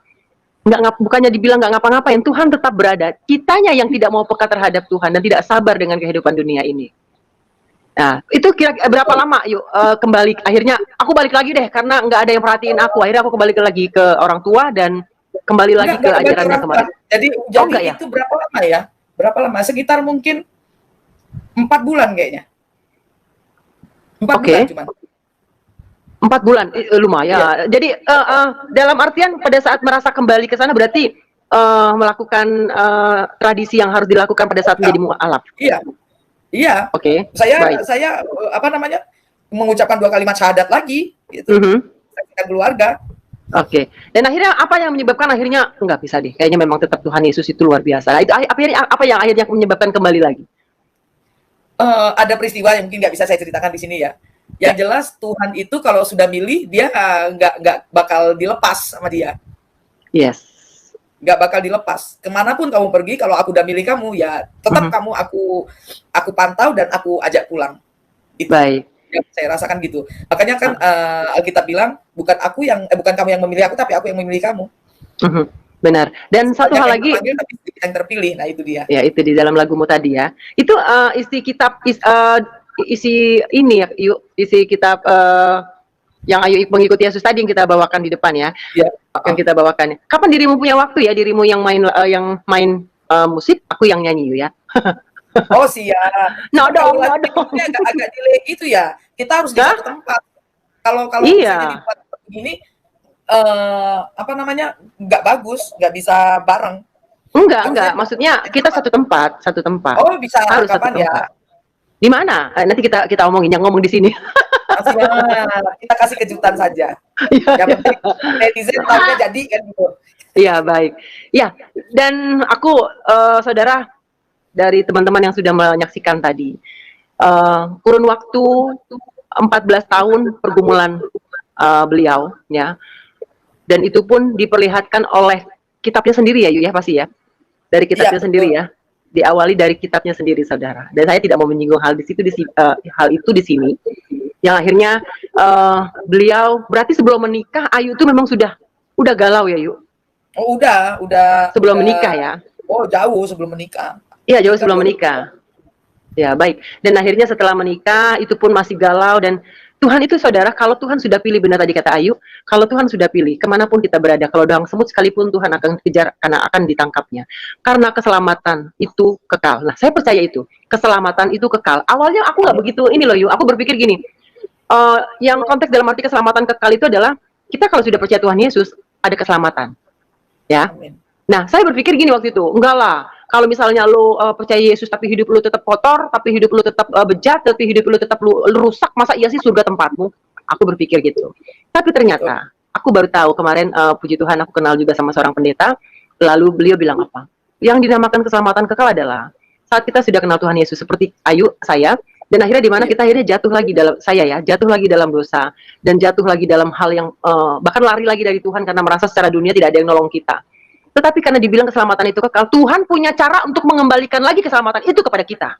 Bukannya dibilang nggak ngapa-ngapain, Tuhan tetap berada. Kitanya yang tidak mau peka terhadap Tuhan dan tidak sabar dengan kehidupan dunia ini. Nah, itu kira-kira berapa lama yuk kembali? Akhirnya aku balik lagi deh karena nggak ada yang perhatiin aku. Akhirnya aku kembali lagi ke orang tua dan kembali lagi ke ajarannya kemarin. Jadi itu berapa lama ya? Sekitar mungkin 4 bulan kayaknya. 4 bulan cuman. 4 bulan, lumayan. Ya. Jadi dalam artian pada saat merasa kembali ke sana berarti melakukan tradisi yang harus dilakukan pada saat menjadi mualaf. Iya. Oke. Saya mengucapkan 2 kalimat syahadat lagi gitu. Saksikan keluarga. Oke. Dan akhirnya apa yang menyebabkan akhirnya enggak bisa deh. Kayaknya memang tetap Tuhan Yesus itu luar biasa. Nah, itu apa yang akhirnya menyebabkan kembali lagi? Ada peristiwa yang mungkin nggak bisa saya ceritakan di sini ya. Yang jelas Tuhan itu kalau sudah milih dia nggak bakal dilepas sama dia. Yes. Nggak bakal dilepas. Kemanapun kamu pergi, kalau aku udah milih kamu ya tetap kamu aku pantau dan aku ajak pulang. Itu. Baik. Yang saya rasakan gitu. Makanya kan Alkitab bilang bukan kamu yang memilih aku, tapi aku yang memilih kamu. Benar. Dan satu hal lagi yang terpilih. Nah itu dia. Ya itu di dalam lagumu tadi ya. Itu isi kitab isi ini ya, isi kitab yang ayo mengikuti Yesus tadi yang kita bawakan di depan ya. Yang kita bawakan. Kapan dirimu punya waktu ya? Dirimu yang main musik, aku yang nyanyi ya. Oh siap. No dong. Agak delay gitu ya. Kita harus di satu tempat. Kalau misalnya dibuat begini nggak bagus, nggak bisa bareng. Enggak. Maksudnya kita satu tempat. Oh, bisa Harus satu kapan ya? tempat. Di mana? Nanti kita omongin, yang ngomong di sini. Kita kasih kejutan saja. Iya, Yang penting netizen tahunya jadi kan gitu. iya, baik. Ya, dan aku saudara, dari teman-teman yang sudah menyaksikan tadi, kurun waktu 14 tahun pergumulan beliau, ya, dan itu pun diperlihatkan oleh kitabnya sendiri ya, Yu, ya, pasti ya, dari kitabnya Iya, sendiri betul. ya, diawali dari kitabnya sendiri, saudara. Dan saya tidak mau menyinggung hal hal itu di sini, yang akhirnya beliau berarti sebelum menikah, Ayu itu memang udah galau ya, Yu, Oh, udah sebelum menikah ya. Oh, jauh sebelum menikah. Iya, jauh Kita sebelum baru- menikah. Ya, baik. Dan akhirnya setelah menikah, itu pun masih galau. Dan Tuhan itu, saudara, kalau Tuhan sudah pilih, benar tadi kata Ayu, kalau Tuhan sudah pilih, kemanapun kita berada, kalau dalam semut sekalipun, Tuhan akan kejar, karena akan ditangkapnya. Karena keselamatan itu kekal. Nah, saya percaya itu. Keselamatan itu kekal. Awalnya aku nggak begitu, ini loh, Yu, aku berpikir gini, yang konteks dalam arti keselamatan kekal itu adalah, kita kalau sudah percaya Tuhan Yesus, ada keselamatan. Ya. Amin. Nah, saya berpikir gini waktu itu, enggak lah, kalau misalnya lu percaya Yesus tapi hidup lu tetap kotor, tapi hidup lu tetap bejat, tapi hidup lu tetap lu rusak, masa iya sih surga tempatmu? Aku berpikir gitu. Tapi ternyata aku baru tahu kemarin, puji Tuhan, aku kenal juga sama seorang pendeta, lalu beliau bilang apa? Yang dinamakan keselamatan kekal adalah saat kita sudah kenal Tuhan Yesus, seperti Ayu, saya, dan akhirnya di mana kita akhirnya jatuh lagi jatuh lagi dalam dosa, dan jatuh lagi dalam hal yang bahkan lari lagi dari Tuhan karena merasa secara dunia tidak ada yang nolong kita. Tetapi karena dibilang keselamatan itu kekal, Tuhan punya cara untuk mengembalikan lagi keselamatan itu kepada kita.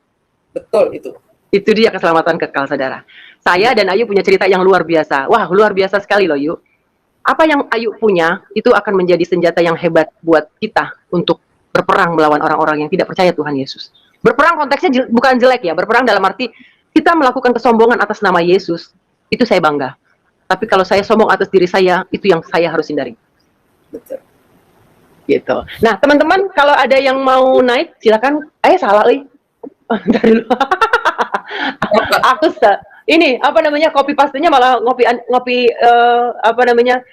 Betul itu. Itu dia keselamatan kekal, saudara. Saya dan Ayu punya cerita yang luar biasa. Wah, luar biasa sekali loh, Yu. Apa yang Ayu punya, itu akan menjadi senjata yang hebat buat kita untuk berperang melawan orang-orang yang tidak percaya Tuhan Yesus. Berperang konteksnya bukan jelek ya, berperang dalam arti kita melakukan kesombongan atas nama Yesus, itu saya bangga. Tapi kalau saya sombong atas diri saya, itu yang saya harus hindari. Betul. Gitu. Nah, teman-teman, kalau ada yang mau naik, silakan. Salah, dari dulu. Aku ini apa namanya, copy pastenya malah ngopi apa namanya,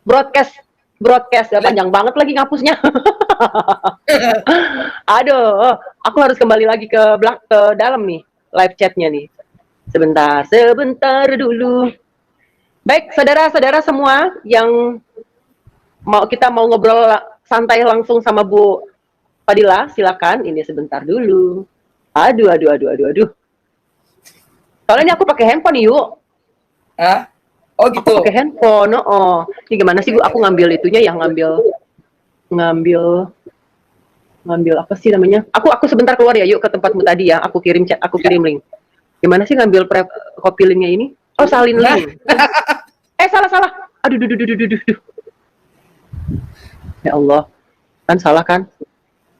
broadcast ya, panjang banget lagi ngapusnya. Aduh, aku harus kembali lagi ke dalam nih live chatnya nih. Sebentar dulu. Baik, saudara-saudara semua yang kita mau ngobrol santai langsung sama Bu Fadila, silakan. Ini sebentar dulu. Aduh. Soalnya ini aku pakai handphone, Yuk. Hah? Oh gitu. Aku pakai handphone. Oh. Ini gimana sih, Bu? Aku ngambil itunya ya, ngambil apa sih namanya? Aku sebentar keluar ya, Yuk, ke tempatmu tadi ya. Aku kirim chat, aku kirim link. Gimana sih ngambil copy linknya ini? Oh, salin link. Salah. Aduh. Ya Allah, kan salah kan?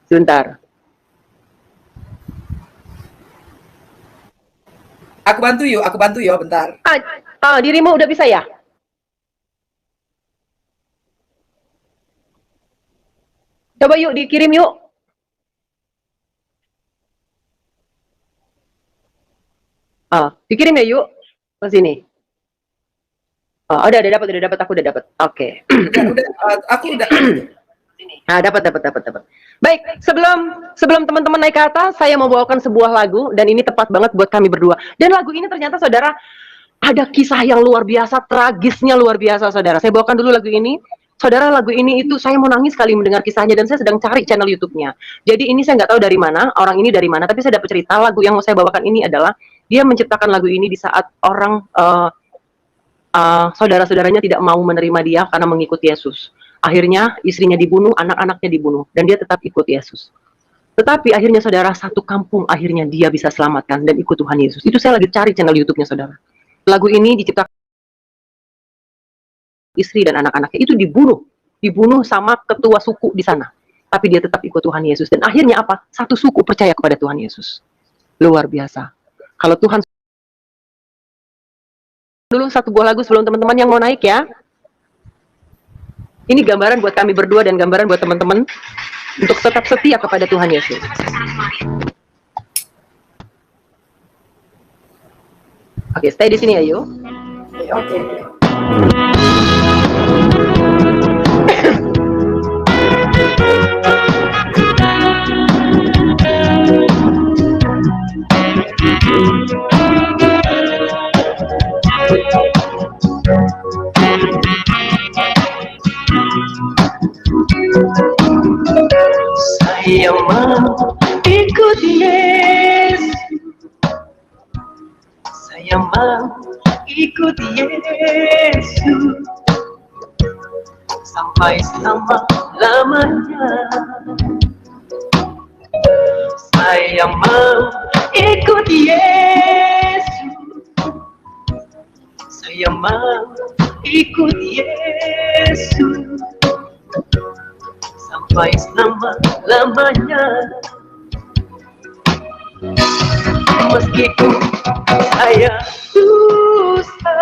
Sebentar. Aku bantu yuk, bentar. Dirimu udah bisa ya? Coba yuk, dikirim yuk. Dikirim ya yuk ke sini. Udah dapat, aku udah dapat. Oke. Aku udah. Nah, dapat. Baik, sebelum teman-teman naik ke atas, saya mau bawakan sebuah lagu, dan ini tepat banget buat kami berdua. Dan lagu ini ternyata, saudara, ada kisah yang luar biasa, tragisnya luar biasa, saudara. Saya bawakan dulu lagu ini. Saudara, lagu ini itu saya mau nangis sekali mendengar kisahnya, dan saya sedang cari channel YouTube-nya. Jadi ini saya nggak tahu dari mana, orang ini dari mana, tapi saya dapat cerita. Lagu yang mau saya bawakan ini adalah dia menciptakan lagu ini di saat orang saudara-saudaranya tidak mau menerima dia karena mengikuti Yesus. Akhirnya istrinya dibunuh, anak-anaknya dibunuh, dan dia tetap ikut Yesus. Tetapi akhirnya, saudara, satu kampung akhirnya dia bisa selamatkan dan ikut Tuhan Yesus. Itu saya lagi cari channel YouTube-nya, saudara. Lagu ini diciptakan istri dan anak-anaknya itu dibunuh sama ketua suku di sana. Tapi dia tetap ikut Tuhan Yesus. Dan akhirnya apa? Satu suku percaya kepada Tuhan Yesus. Luar biasa. Kalau Tuhan dulu satu buah lagu sebelum teman-teman yang mau naik ya. Ini gambaran buat kami berdua dan gambaran buat teman-teman untuk tetap setia kepada Tuhan Yesus. Oke, stay di sini ya, yuk. Oke. Saya mau ikut Yesus. Saya mau ikut Yesus sampai selama-lamanya. Saya mau ikut Yesus. Saya mau ikut Yesus sampai selama-lamanya. Meskipun saya susah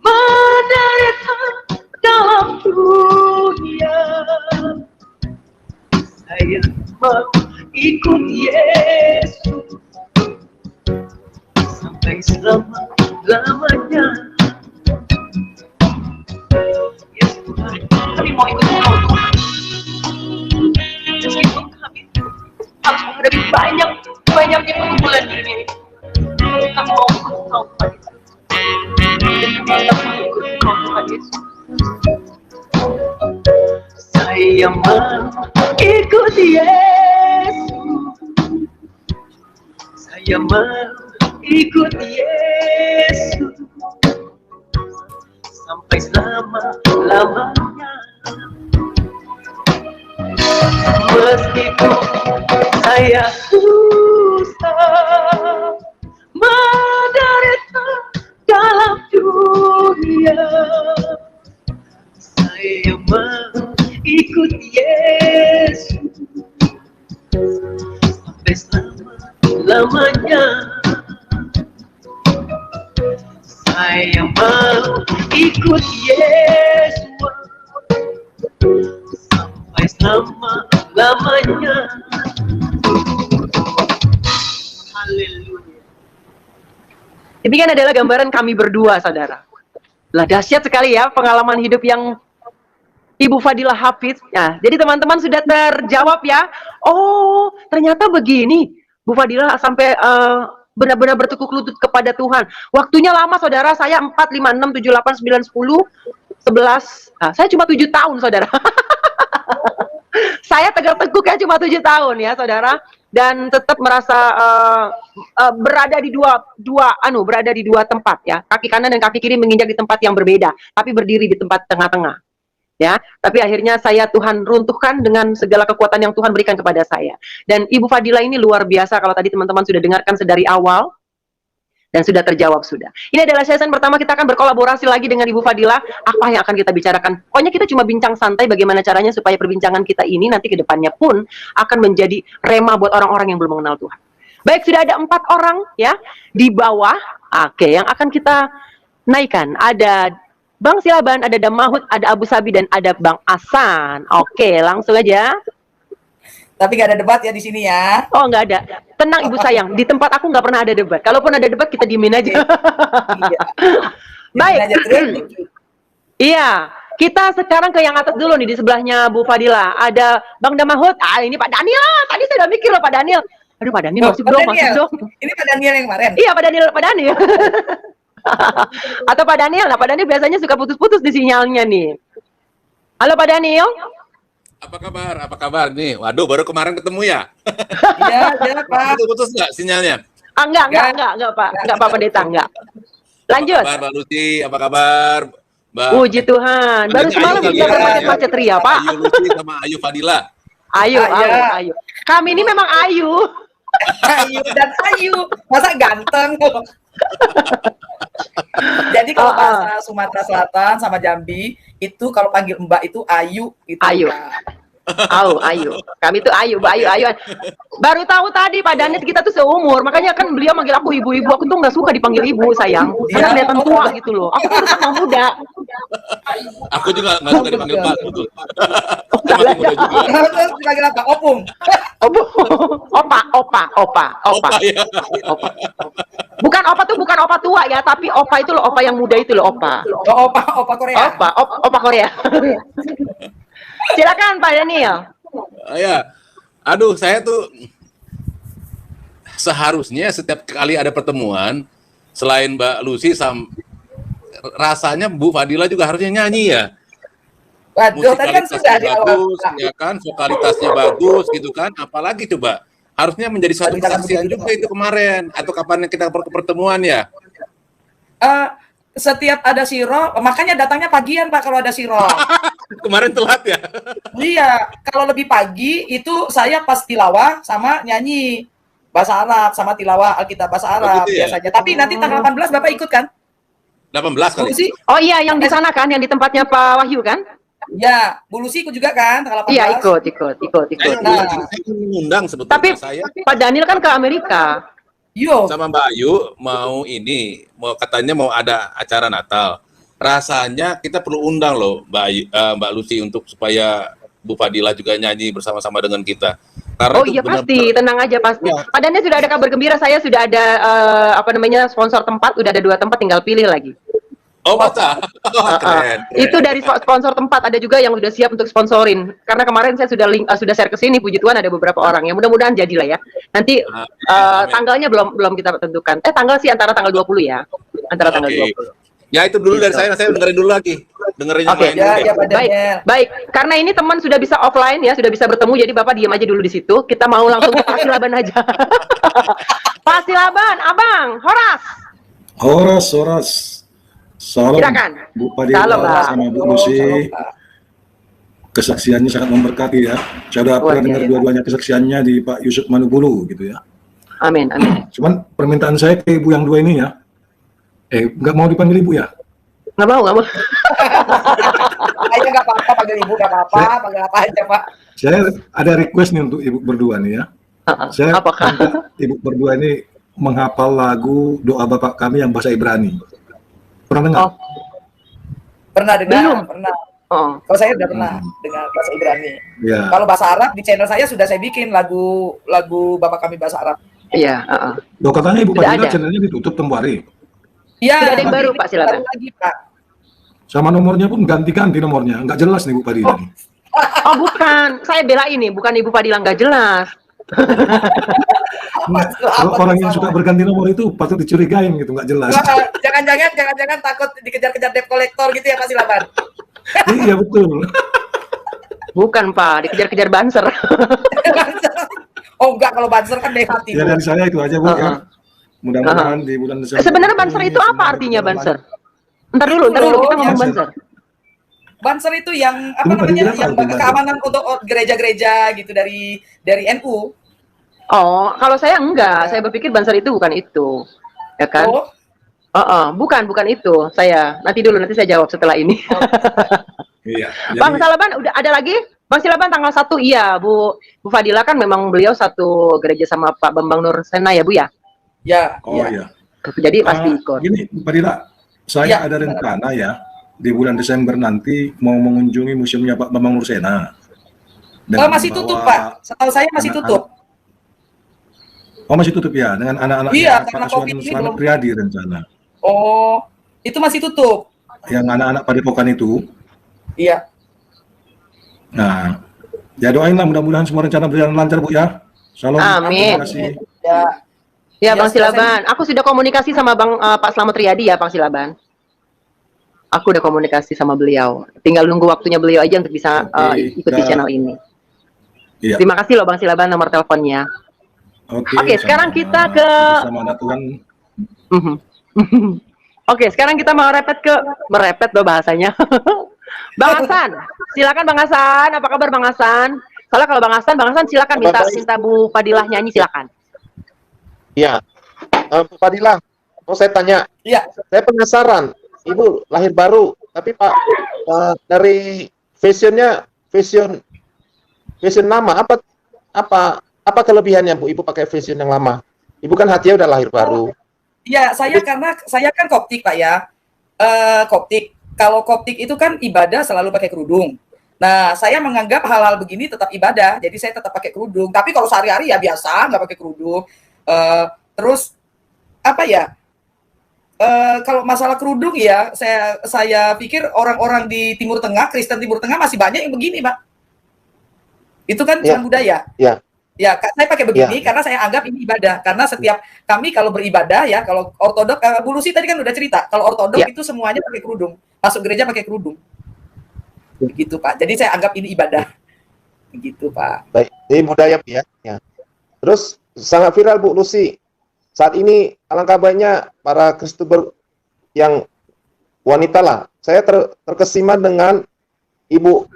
menderita dalam dunia, saya mau ikut Yesus sampai selama-lamanya. Yes Tuhan, kami mau ikut Engkau Tuhan. Meskipun kami harus menghadapi banyaknya pergumulan ini, kami mau ikut Engkau Tuhan. Kami mau ikut Engkau Tuhan Yesus. Saya mau ikut Yesus. Saya mau ikut Yesus sampai selama-lamanya. Meskipun saya susah menderita dalam dunia, saya mau ikut Yesus sampai selama-lamanya. Saya mau ikut Yesus sampai selama-lamanya. Haleluya. Demikian adalah gambaran kami berdua, saudara. Lah dahsyat sekali ya pengalaman hidup yang Ibu Fadilah Hafiz. Nah, jadi teman-teman sudah terjawab ya. Oh, ternyata begini. Bu Fadilah sampai benar-benar bertekuk lutut kepada Tuhan. Waktunya lama, saudara. Saya 4, 5, 6, 7, 8, 9, 10, 11. Nah, saya cuma 7 tahun, saudara. Saya tegak-teguk ya cuma 7 tahun ya, saudara. Dan tetap merasa berada di dua tempat ya. Kaki kanan dan kaki kiri menginjak di tempat yang berbeda, tapi berdiri di tempat tengah-tengah. Ya, tapi akhirnya saya Tuhan runtuhkan dengan segala kekuatan yang Tuhan berikan kepada saya. Dan Ibu Fadilah ini luar biasa kalau tadi teman-teman sudah dengarkan sedari awal dan sudah terjawab sudah. Ini adalah sesi pertama, kita akan berkolaborasi lagi dengan Ibu Fadilah. Apa yang akan kita bicarakan? Pokoknya kita cuma bincang santai bagaimana caranya supaya perbincangan kita ini nanti ke depannya pun akan menjadi rema buat orang-orang yang belum mengenal Tuhan. Baik, sudah ada 4 orang ya di bawah. Oke, yang akan kita naikkan ada Bang Silaban, ada Damahut, ada Abu Sabi, dan ada Bang Asan. Oke, langsung aja. Tapi nggak ada debat ya di sini ya. Oh, nggak ada. Tenang Ibu sayang, di tempat aku nggak pernah ada debat. Kalaupun ada debat, kita diemin aja. Iya. Baik. Aja, Iya, kita sekarang ke yang atas dulu nih, di sebelahnya Bu Fadilah. Ada Bang Damahut. Ini Pak Daniel. Tadi saya udah mikir loh Pak Daniel. Aduh Pak Daniel, masuk dong, masuk dong. Ini Pak Daniel yang kemarin. Iya, Pak Daniel. Atau Pak Daniel. Nah, Pak Daniel biasanya suka putus-putus di sinyalnya nih. Halo Pak Daniel. Apa kabar? Apa kabar nih? Waduh, baru kemarin ketemu ya? Iya, Pak. Putus nggak sinyalnya? Enggak, Pak. Enggak Pak Pendeta, enggak. Lanjut. Apa kabar, Mbak Lucy? Apa kabar, Mbak? Puji Tuhan. Baru semalam kita bermacet-macet ria, Pak. Ayu Lucy sama Ayu Fadilah. Ayu. Kami ini memang Ayu. Ayu. Masa ganteng? Jadi kalau bahasa Sumatera Selatan sama Jambi itu kalau panggil Mbak itu Ayu itu. Ayu. Ayu. Kami tuh Ayu. Baru tahu tadi Pak Danet kita tuh seumur, makanya kan beliau manggil aku ibu-ibu. Aku tuh nggak suka dipanggil ibu, sayang. Karena kelihatan tua gitu loh. Aku tuh sama muda. Aku juga nggak suka dipanggil Mbak, betul. Aku masih muda juga. Terus dipanggil apa? Opung. Opa. Ya. Opa. Bukan opa tua ya, tapi opa itu loh, opa yang muda itu loh, opa. Oh, opa Korea. Opa Korea. Silakan Pak Daniel. Ya. Aduh, saya tuh seharusnya setiap kali ada pertemuan selain Mbak Lucy rasanya Bu Fadilah juga harusnya nyanyi ya. Waduh, tadi kan sudah musikalitasnya di awal. bagus, ya kan, vokalitasnya bagus gitu kan. Apalagi coba, harusnya menjadi suatu Aduh, jangan kesaksian begitu, juga Pak. itu kemarin atau kapan kita pertemuan ya. Eh, setiap ada siro, makanya datangnya pagian Pak kalau ada siro. Kemarin telat ya. Iya, kalau lebih pagi itu saya pas tilawah sama nyanyi bahasa Arab sama tilawah Alkitab bahasa Arab gitu ya? biasanya. Tapi nanti tanggal 18 Bapak ikut kan? 18 Bu kali. Lucy? Oh iya, yang di sana kan, yang di tempatnya Pak Wahyu kan? Ya, Bu Lucy ikut juga kan tanggal 18? Iya, ikut. Saya Nah. mengundang sebetulnya. Tapi saya Pak Daniel kan ke Amerika. Yo, sama Mbak Ayu mau katanya mau ada acara Natal. Rasanya kita perlu undang loh Mbak Lucy untuk supaya Bu Fadilah juga nyanyi bersama-sama dengan kita. Karena Oh itu iya benar-benar- pasti, tenang aja pasti. Ya. Pak Daniel sudah ada kabar gembira, saya sudah ada sponsor tempat, udah ada 2 tempat, tinggal pilih lagi. Oh, masa? Oh, keren. Itu dari sponsor tempat, ada juga yang udah siap untuk sponsorin. Karena kemarin saya sudah share ke sini, puji Tuhan ada beberapa orang. Ya mudah-mudahan jadilah ya. Nanti Amin. tanggalnya belum kita tentukan. Tanggal sih antara tanggal 20 ya. Antara tanggal Oke. 20. Ya itu dulu dari Gitu. saya dengerin dulu lagi. Dengerin yang Oke. lain dulu ya, deh. ya Pak Baik, Daniel. baik. Karena ini teman sudah bisa offline ya, sudah bisa bertemu, jadi Bapak diam aja dulu di situ. Kita mau langsung ke Pak Silaban aja. Pak Silaban, Abang, Horas. Horas. Salam Silakan. Bu Fadilah Salam, Pak. sama Bu Lucy. Shalom, Pak. Kesaksiannya sangat memberkati ya. Saya udah pernah Wah, dengar iya. dua-duanya kesaksiannya di Pak Yusuf Manubulu gitu ya. Amin, amin. Cuman permintaan saya ke Ibu yang 2 ini ya. Nggak mau dipanggil Ibu ya? Nggak mau. Ayo nggak apa-apa panggil Ibu nggak apa-apa, panggil apa aja Pak. Saya ada request nih untuk Ibu berdua nih ya. Saya Apakah? minta Ibu berdua ini menghafal lagu doa Bapak kami yang bahasa Ibrani. Pernah dengar? Oh, Pernah dengar? Belum. Pernah. oh. Kalau saya udah pernah dengar bahasa Ibrani. Ya. Kalau bahasa Arab di channel saya sudah saya bikin lagu Bapak kami bahasa Arab. Iya. Loh, katanya Ibu Sudah Fadilah ada. channelnya ditutup tempo hari. Iya. Sudah ada yang tapi baru, ini Pak, silakan. baru lagi Pak. Sama nomornya pun ganti-ganti nomornya. Nggak jelas nih Bu Fadilah. nih. Oh bukan, saya bela ini, bukan Ibu Fadilah nggak jelas. Kalau orang yang suka berganti nomor itu patut dicurigain gitu, nggak jelas. Wah, jangan takut dikejar-kejar debt collector gitu ya Pak Silaban. Iya betul. Bukan Pak, dikejar-kejar banser. Oh enggak, kalau banser kan negatif. Ya dari saya itu aja Bu ya. Mudah-mudahan Uh-uh. di bulan Desember. Sebenarnya banser itu ini apa semuanya artinya berjalan banser? lancar. Ntar dulu kita ngomong Banser. banser. Banser itu yang apa Ini tadi namanya? berapa Yang harganya? keamanan untuk gereja-gereja gitu dari NU. Oh, kalau saya enggak, saya berpikir banser itu bukan itu, ya kan? Oh, Bukan itu. Saya nanti saya jawab setelah ini. Iya. Bang Silaban udah ada lagi? Bang Silaban tanggal 1 iya, Bu Fadilah kan memang beliau satu gereja sama Pak Bambang Nur Sena ya, Bu ya. ya. Oh ya. iya. Jadi pasti ikut. Gini, Pak Dila, saya Ya, ada rencana ya di bulan Desember nanti mau mengunjungi museumnya Pak Bambang Nursena. Oh, masih tutup Pak. Setahu saya masih tutup. Oh masih tutup ya dengan anak-anak Iya, Pak karena Aswan COVID ini Selamat belum. Priyadi rencana. Oh, itu masih tutup. Yang anak-anak Padepokan itu. Iya. Nah, ya doain lah mudah-mudahan semua rencana berjalan lancar Bu ya. Salam. Amin. Terima kasih. Ya. Ya, Ya, Bang setelah Silaban. Aku sudah komunikasi sama Pak Slamet Riyadi ya, Bang Silaban. Aku udah komunikasi sama beliau. Tinggal nunggu waktunya beliau aja untuk bisa Oke, ikuti dah. channel ini. Iya. Terima kasih loh Bang Silaban nomor teleponnya. Oke, sekarang kita ke sama anak Tuhan. Mhm. Oke, sekarang kita mau merepet loh bahasanya. Bang Hasan, silakan Bang Hasan. Apa kabar Bang Hasan? Soalnya kalau Bang Hasan silakan minta Bu Fadilah nyanyi silakan. Iya, Bu Fadilah, mau saya tanya, Iya. saya penasaran, Ibu lahir baru, tapi Pak dari fashion lama, apa kelebihannya Bu? Ibu pakai fashion yang lama? Ibu kan hatinya udah lahir baru. Iya, karena saya kan koptik Pak ya. Koptik. Kalau koptik itu kan ibadah selalu pakai kerudung. Nah, saya menganggap hal-hal begini tetap ibadah, jadi saya tetap pakai kerudung. Tapi kalau sehari-hari ya biasa, nggak pakai kerudung. Terus apa ya? Kalau masalah kerudung ya, saya pikir orang-orang di Timur Tengah, Kristen Timur Tengah masih banyak yang begini, Pak. Itu kan Ya. cuma budaya. Ya. Ya, saya pakai begini Ya. karena saya anggap ini ibadah. Karena setiap kami kalau beribadah ya, kalau ortodok, Bu Lucy tadi kan udah cerita, kalau ortodok Ya. itu semuanya pakai kerudung, masuk gereja pakai kerudung. begitu Pak. Jadi saya anggap ini ibadah, begitu Pak. Baik, ini budaya Bu ya. Ya. Terus sangat viral Bu Lucy. Saat ini alangkah baiknya para Kristiani yang wanita lah. Saya terkesima dengan Ibu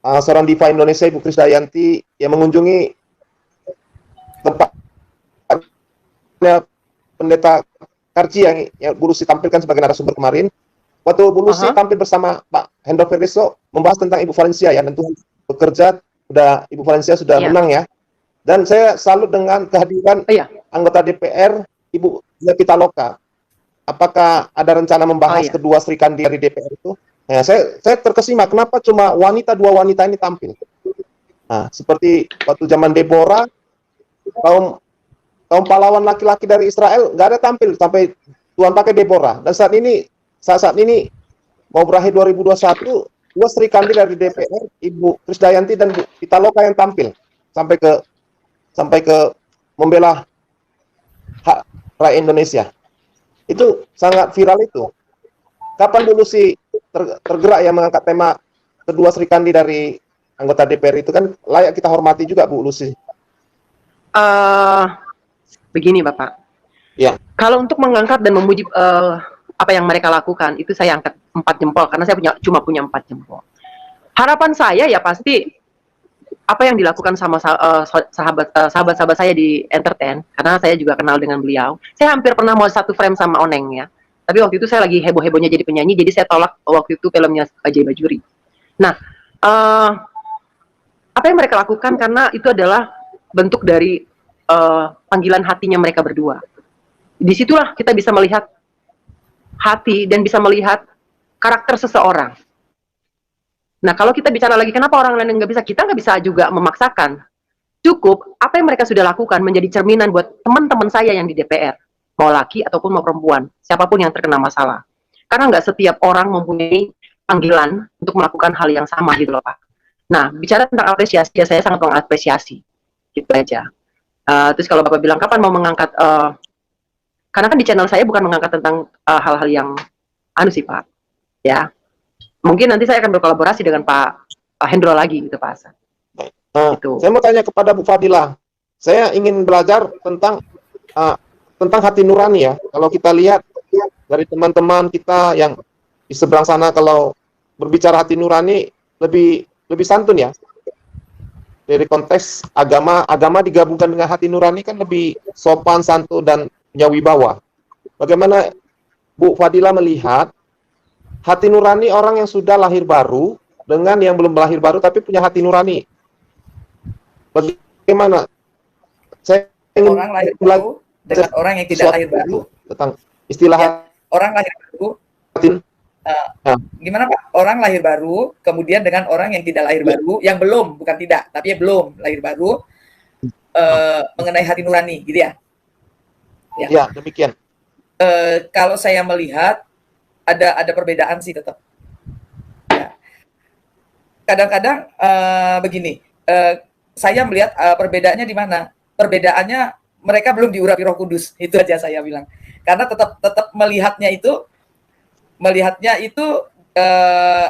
seorang diva Indonesia, Ibu Krisdayanti, yang mengunjungi tempatnya Pendeta Karci yang Bu Lucy tampilkan sebagai narasumber kemarin. Waktu Bu Lucy tampil bersama Pak Hendro Ferriso membahas tentang Ibu Valencia ya, dan Tuhan bekerja, Ibu Valencia sudah menang ya. Dan saya salut dengan kehadiran anggota DPR Ibu Zia Pitaloka. Apakah ada rencana membahas kedua Sri Kandi dari DPR itu? Nah, saya terkesima kenapa cuma dua wanita ini tampil. Nah, seperti waktu zaman Deborah, kaum pahlawan laki-laki dari Israel nggak ada tampil sampai Tuhan pakai Deborah. Dan saat ini mau berakhir 2021, dua Sri Kandi dari DPR, Ibu Krisdayanti dan Bu Pitaloka yang tampil sampai ke membela hak rakyat Indonesia. Itu sangat viral itu. Kapan dulu sih tergerak ya mengangkat tema kedua Sri Kandi dari anggota DPR itu, kan layak kita hormati juga Bu Lucy. Begini Bapak. Ya. Kalau untuk mengangkat dan memuji apa yang mereka lakukan, itu saya angkat 4 jempol karena saya cuma punya 4 jempol. Harapan saya ya pasti apa yang dilakukan sama sahabat-sahabat saya di entertain, karena saya juga kenal dengan beliau. Saya hampir pernah mau satu frame sama Oneng ya. Tapi waktu itu saya lagi heboh-hebohnya jadi penyanyi, jadi saya tolak waktu itu filmnya Ajay Bajuri. Nah, apa yang mereka lakukan karena itu adalah bentuk dari panggilan hatinya mereka berdua. Disitulah kita bisa melihat hati dan bisa melihat karakter seseorang. Nah, kalau kita bicara lagi kenapa orang lain nggak bisa, kita nggak bisa juga memaksakan. Cukup apa yang mereka sudah lakukan menjadi cerminan buat teman-teman saya yang di DPR, mau laki ataupun mau perempuan, siapapun yang terkena masalah. Karena nggak setiap orang mempunyai panggilan untuk melakukan hal yang sama gitu loh Pak. Nah, bicara tentang apresiasi, ya saya sangat mengapresiasi, gitu aja. Terus kalau Bapak bilang kapan mau mengangkat, karena kan di channel saya bukan mengangkat tentang hal-hal yang sih Pak, ya. Mungkin nanti saya akan berkolaborasi dengan Pak Hendro lagi gitu Pak Hasan. Gitu. Saya mau tanya kepada Bu Fadila. Saya ingin belajar tentang hati nurani ya. Kalau kita lihat dari teman-teman kita yang di seberang sana, kalau berbicara hati nurani lebih santun ya. Dari konteks agama digabungkan dengan hati nurani kan lebih sopan, santun, dan punya wibawa. Bagaimana Bu Fadila melihat hati nurani orang yang sudah lahir baru dengan yang belum lahir baru tapi punya hati nurani? Bagaimana? Saya ingin orang lahir baru dengan orang yang tidak lahir baru. Tentang istilah orang lahir baru. Gimana Pak? Orang lahir baru, kemudian dengan orang yang tidak lahir baru, yang belum, bukan tidak, tapi belum lahir baru, mengenai hati nurani, gitu ya? Ya, demikian. Kalau saya melihat ada perbedaan sih tetap. Ya. Kadang-kadang begini, saya melihat perbedaannya di mana? Perbedaannya mereka belum diurapi Roh Kudus, itu aja saya bilang. Karena tetap melihatnya itu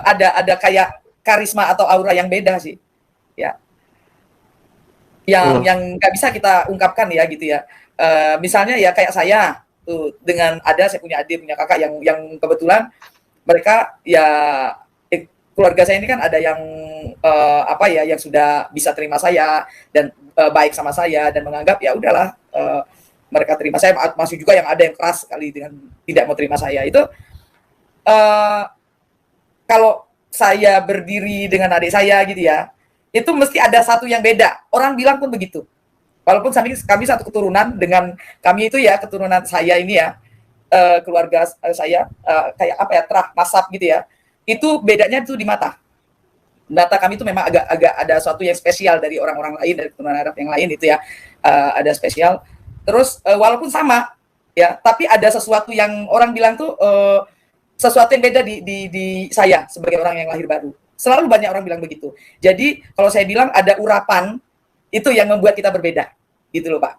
ada kayak karisma atau aura yang beda sih, ya. Yang nggak bisa kita ungkapkan ya gitu ya. Misalnya ya kayak saya tuh dengan saya punya adik, punya kakak yang kebetulan mereka ya keluarga saya ini kan ada yang yang sudah bisa terima saya dan baik sama saya dan menganggap ya udahlah mereka terima saya. Masih juga yang ada yang keras sekali dengan tidak mau terima saya. Itu kalau saya berdiri dengan adik saya gitu ya, itu mesti ada satu yang beda. Orang bilang pun begitu. Walaupun kami satu keturunan dengan kami itu ya, keturunan saya ini ya, keluarga saya kayak apa ya, terah masab gitu ya. Itu bedanya itu di mata. Mata kami itu memang agak ada sesuatu yang spesial dari orang-orang lain, dari keturunan Arab yang lain itu ya, ada spesial. Terus walaupun sama ya, tapi ada sesuatu yang orang bilang tuh sesuatu yang beda di saya sebagai orang yang lahir baru. Selalu banyak orang bilang begitu. Jadi kalau saya bilang ada urapan itu yang membuat kita berbeda, gitu loh Pak.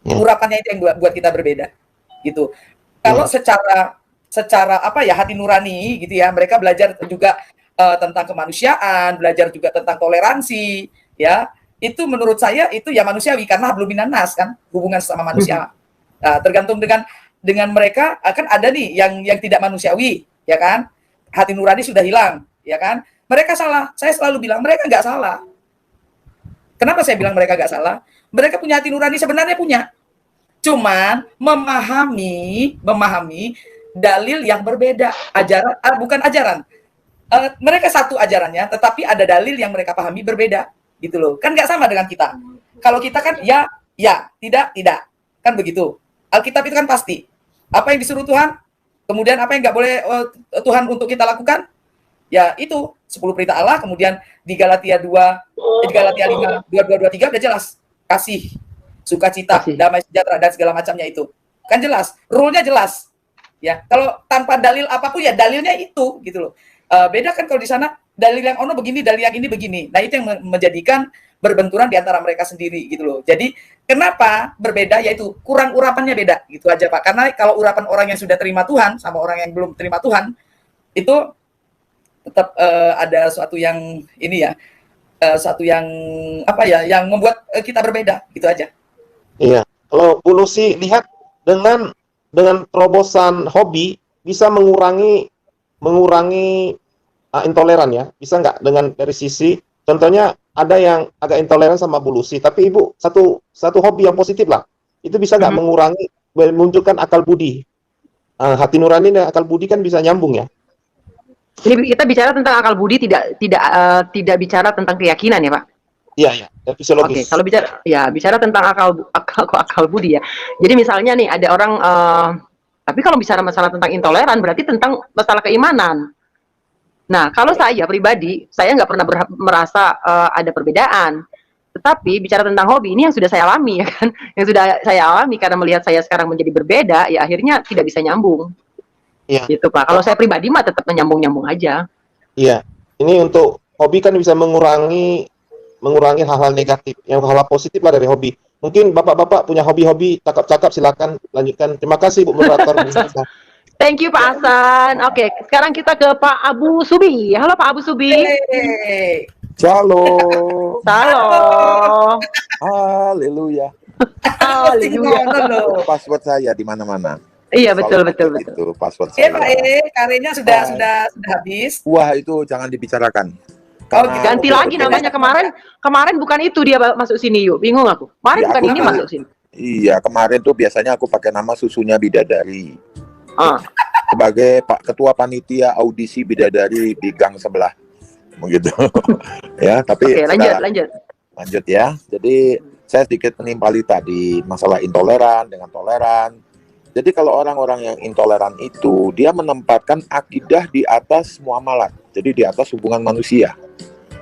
Urapannya itu yang buat kita berbeda, gitu. Kalau secara apa ya hati nurani, gitu ya, mereka belajar juga tentang kemanusiaan, belajar juga tentang toleransi, ya. Itu menurut saya itu ya manusiawi karena hablum minan nas kan, hubungan sama manusia. Nah, tergantung dengan mereka akan ada nih yang tidak manusiawi, ya kan? Hati nurani sudah hilang, ya kan? Mereka salah. Saya selalu bilang mereka nggak salah. Kenapa saya bilang mereka nggak salah? Mereka punya hati nurani, sebenarnya punya. Cuman memahami dalil yang berbeda, ajaran bukan ajaran. Mereka satu ajarannya, tetapi ada dalil yang mereka pahami berbeda, gitu loh. Kan nggak sama dengan kita. Kalau kita kan ya, tidak, kan begitu. Alkitab itu kan pasti. Apa yang disuruh Tuhan, kemudian apa yang nggak boleh Tuhan untuk kita lakukan, ya itu 10 perintah Allah. Kemudian di Galatia 5, 22, 23 udah jelas. Kasih, sukacita, damai sejahtera, dan segala macamnya itu. Kan jelas, rule-nya jelas. Ya, kalau tanpa dalil apapun ya dalilnya itu, gitu loh. Beda kan kalau di sana dalil yang ono begini, dalil yang ini begini. Nah, itu yang menjadikan berbenturan di antara mereka sendiri, gitu loh. Jadi, kenapa berbeda? Yaitu kurang urapannya beda, gitu aja, Pak. Karena kalau urapan orang yang sudah terima Tuhan sama orang yang belum terima Tuhan, itu tetap ada suatu yang ini ya, suatu yang apa ya, yang membuat kita berbeda, gitu aja. Iya, kalau Bu Lucy lihat dengan terobosan hobi bisa mengurangi intoleran ya, bisa nggak dengan dari sisi contohnya ada yang agak intoleran sama Bu Lucy, tapi Ibu satu hobi yang positif lah, itu bisa nggak mengurangi, menunjukkan akal budi, hati nurani dan akal budi kan bisa nyambung ya. Jadi kita bicara tentang akal budi, tidak bicara tentang keyakinan ya Pak? Iya, fisiologis. Oke, kalau bicara tentang akal budi ya. Jadi misalnya nih ada orang, tapi kalau bicara masalah tentang intoleran berarti tentang masalah keimanan. Nah, kalau saya pribadi, saya nggak pernah merasa ada perbedaan. Tetapi bicara tentang hobi ini yang sudah saya alami ya kan, yang sudah saya alami karena melihat saya sekarang menjadi berbeda, ya akhirnya tidak bisa nyambung. Iya. Gitu Pak. Kalau saya pribadi mah tetap nyambung aja. Iya. Ini untuk hobi kan bisa mengurangi hal-hal negatif, yang hal-hal positif lah dari hobi. Mungkin bapak-bapak punya hobi-hobi, cakap-cakap silakan lanjutkan. Terima kasih Bu moderator. Thank you Pak Hasan. Oke, sekarang kita ke Pak Abu Subi. Halo Pak Abu Subi. Hey. Shalom. Halo. Haleluya. Haleluya. Password saya di mana-mana. Iya betul. Itu password saya. Pak karyanya sudah habis. Wah, itu jangan dibicarakan. Ganti lagi namanya. Kemarin bukan itu dia masuk sini yuk. Bingung aku. Kemarin Ya, bukan ini masuk sini. Iya, kemarin tuh biasanya aku pakai nama Susunya Bidadari. Sebagai Pak Ketua Panitia Audisi Bidadari di gang sebelah. Begitu. Ya, tapi Oke, lanjut ya. Jadi saya sedikit menimpali tadi masalah intoleran dengan toleran. Jadi kalau orang-orang yang intoleran itu, dia menempatkan akidah di atas muamalat. Jadi di atas hubungan manusia.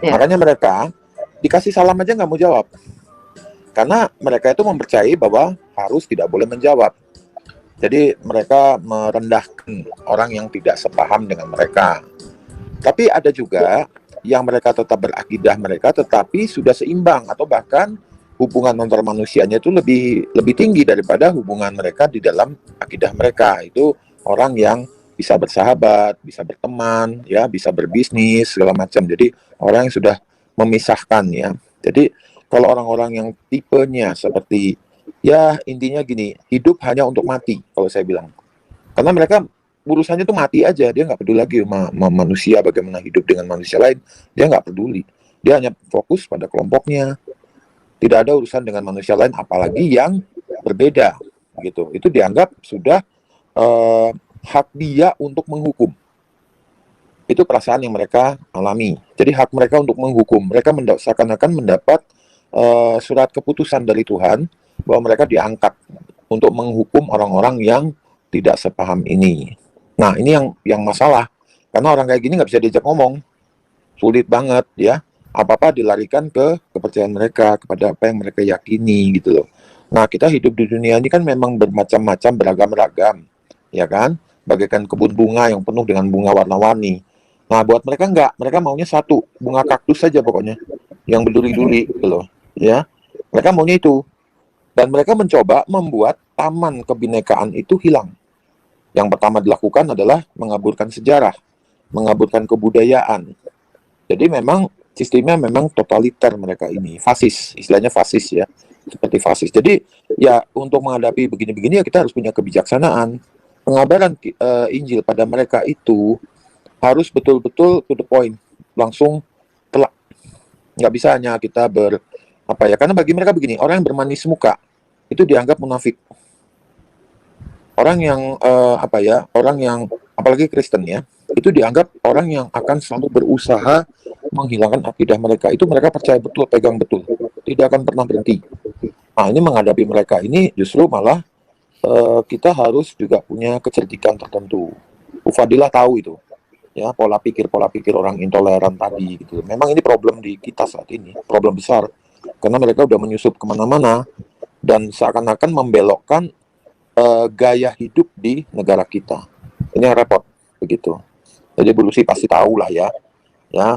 Ya. Makanya mereka dikasih salam aja nggak mau jawab. Karena mereka itu mempercayai bahwa harus tidak boleh menjawab. Jadi mereka merendahkan orang yang tidak sepaham dengan mereka. Tapi ada juga yang mereka tetap berakidah mereka, tetapi sudah seimbang atau bahkan hubungan antar manusianya itu lebih tinggi daripada hubungan mereka di dalam akidah mereka. Itu orang yang bisa bersahabat, bisa berteman, ya, bisa berbisnis segala macam. Jadi orang yang sudah memisahkan ya. Jadi kalau orang-orang yang tipenya seperti ya intinya gini, hidup hanya untuk mati kalau saya bilang. Karena mereka urusannya tuh mati aja, dia nggak peduli lagi sama manusia, bagaimana hidup dengan manusia lain, dia nggak peduli. Dia hanya fokus pada kelompoknya. Tidak ada urusan dengan manusia lain, apalagi yang berbeda, gitu. Itu dianggap sudah hak dia untuk menghukum. Itu perasaan yang mereka alami. Jadi hak mereka untuk menghukum. Mereka seakan-akan mendapat surat keputusan dari Tuhan bahwa mereka diangkat untuk menghukum orang-orang yang tidak sepaham ini. Nah, ini yang masalah. Karena orang kayak gini nggak bisa diajak ngomong. Sulit banget, ya. Apa-apa dilarikan ke kepercayaan mereka, kepada apa yang mereka yakini gitu loh. Nah, kita hidup di dunia ini kan memang bermacam-macam, beragam-ragam, ya kan? Bagaikan kebun bunga yang penuh dengan bunga warna-warni. Nah, buat mereka enggak, mereka maunya satu, bunga kaktus saja pokoknya, yang berduri-duri gitu loh, ya. Mereka maunya itu. Dan mereka mencoba membuat taman kebinekaan itu hilang. Yang pertama dilakukan adalah mengaburkan sejarah. mengaburkan kebudayaan. Jadi memang sistemnya memang totaliter mereka ini, fasis, istilahnya fasis ya, seperti fasis. Jadi ya untuk menghadapi begini-begini ya kita harus punya kebijaksanaan. Pengabaran Injil pada mereka itu harus betul-betul to the point, langsung telak. Nggak bisa hanya kita karena bagi mereka begini, orang yang bermanis muka itu dianggap munafik. Orang yang orang yang apalagi Kristen ya, itu dianggap orang yang akan selalu berusaha menghilangkan akidah mereka. Itu mereka percaya betul, pegang betul, tidak akan pernah berhenti. Nah, ini menghadapi mereka ini justru malah kita harus juga punya kecerdikan tertentu. Bu Fadilah tahu itu, ya, pola pikir orang intoleran tadi gitu. Memang ini problem di kita saat ini, problem besar, karena mereka udah menyusup kemana-mana dan seakan-akan membelokkan gaya hidup di negara kita. Ini yang repot begitu. Jadi Bu Lucy pasti tahu lah ya,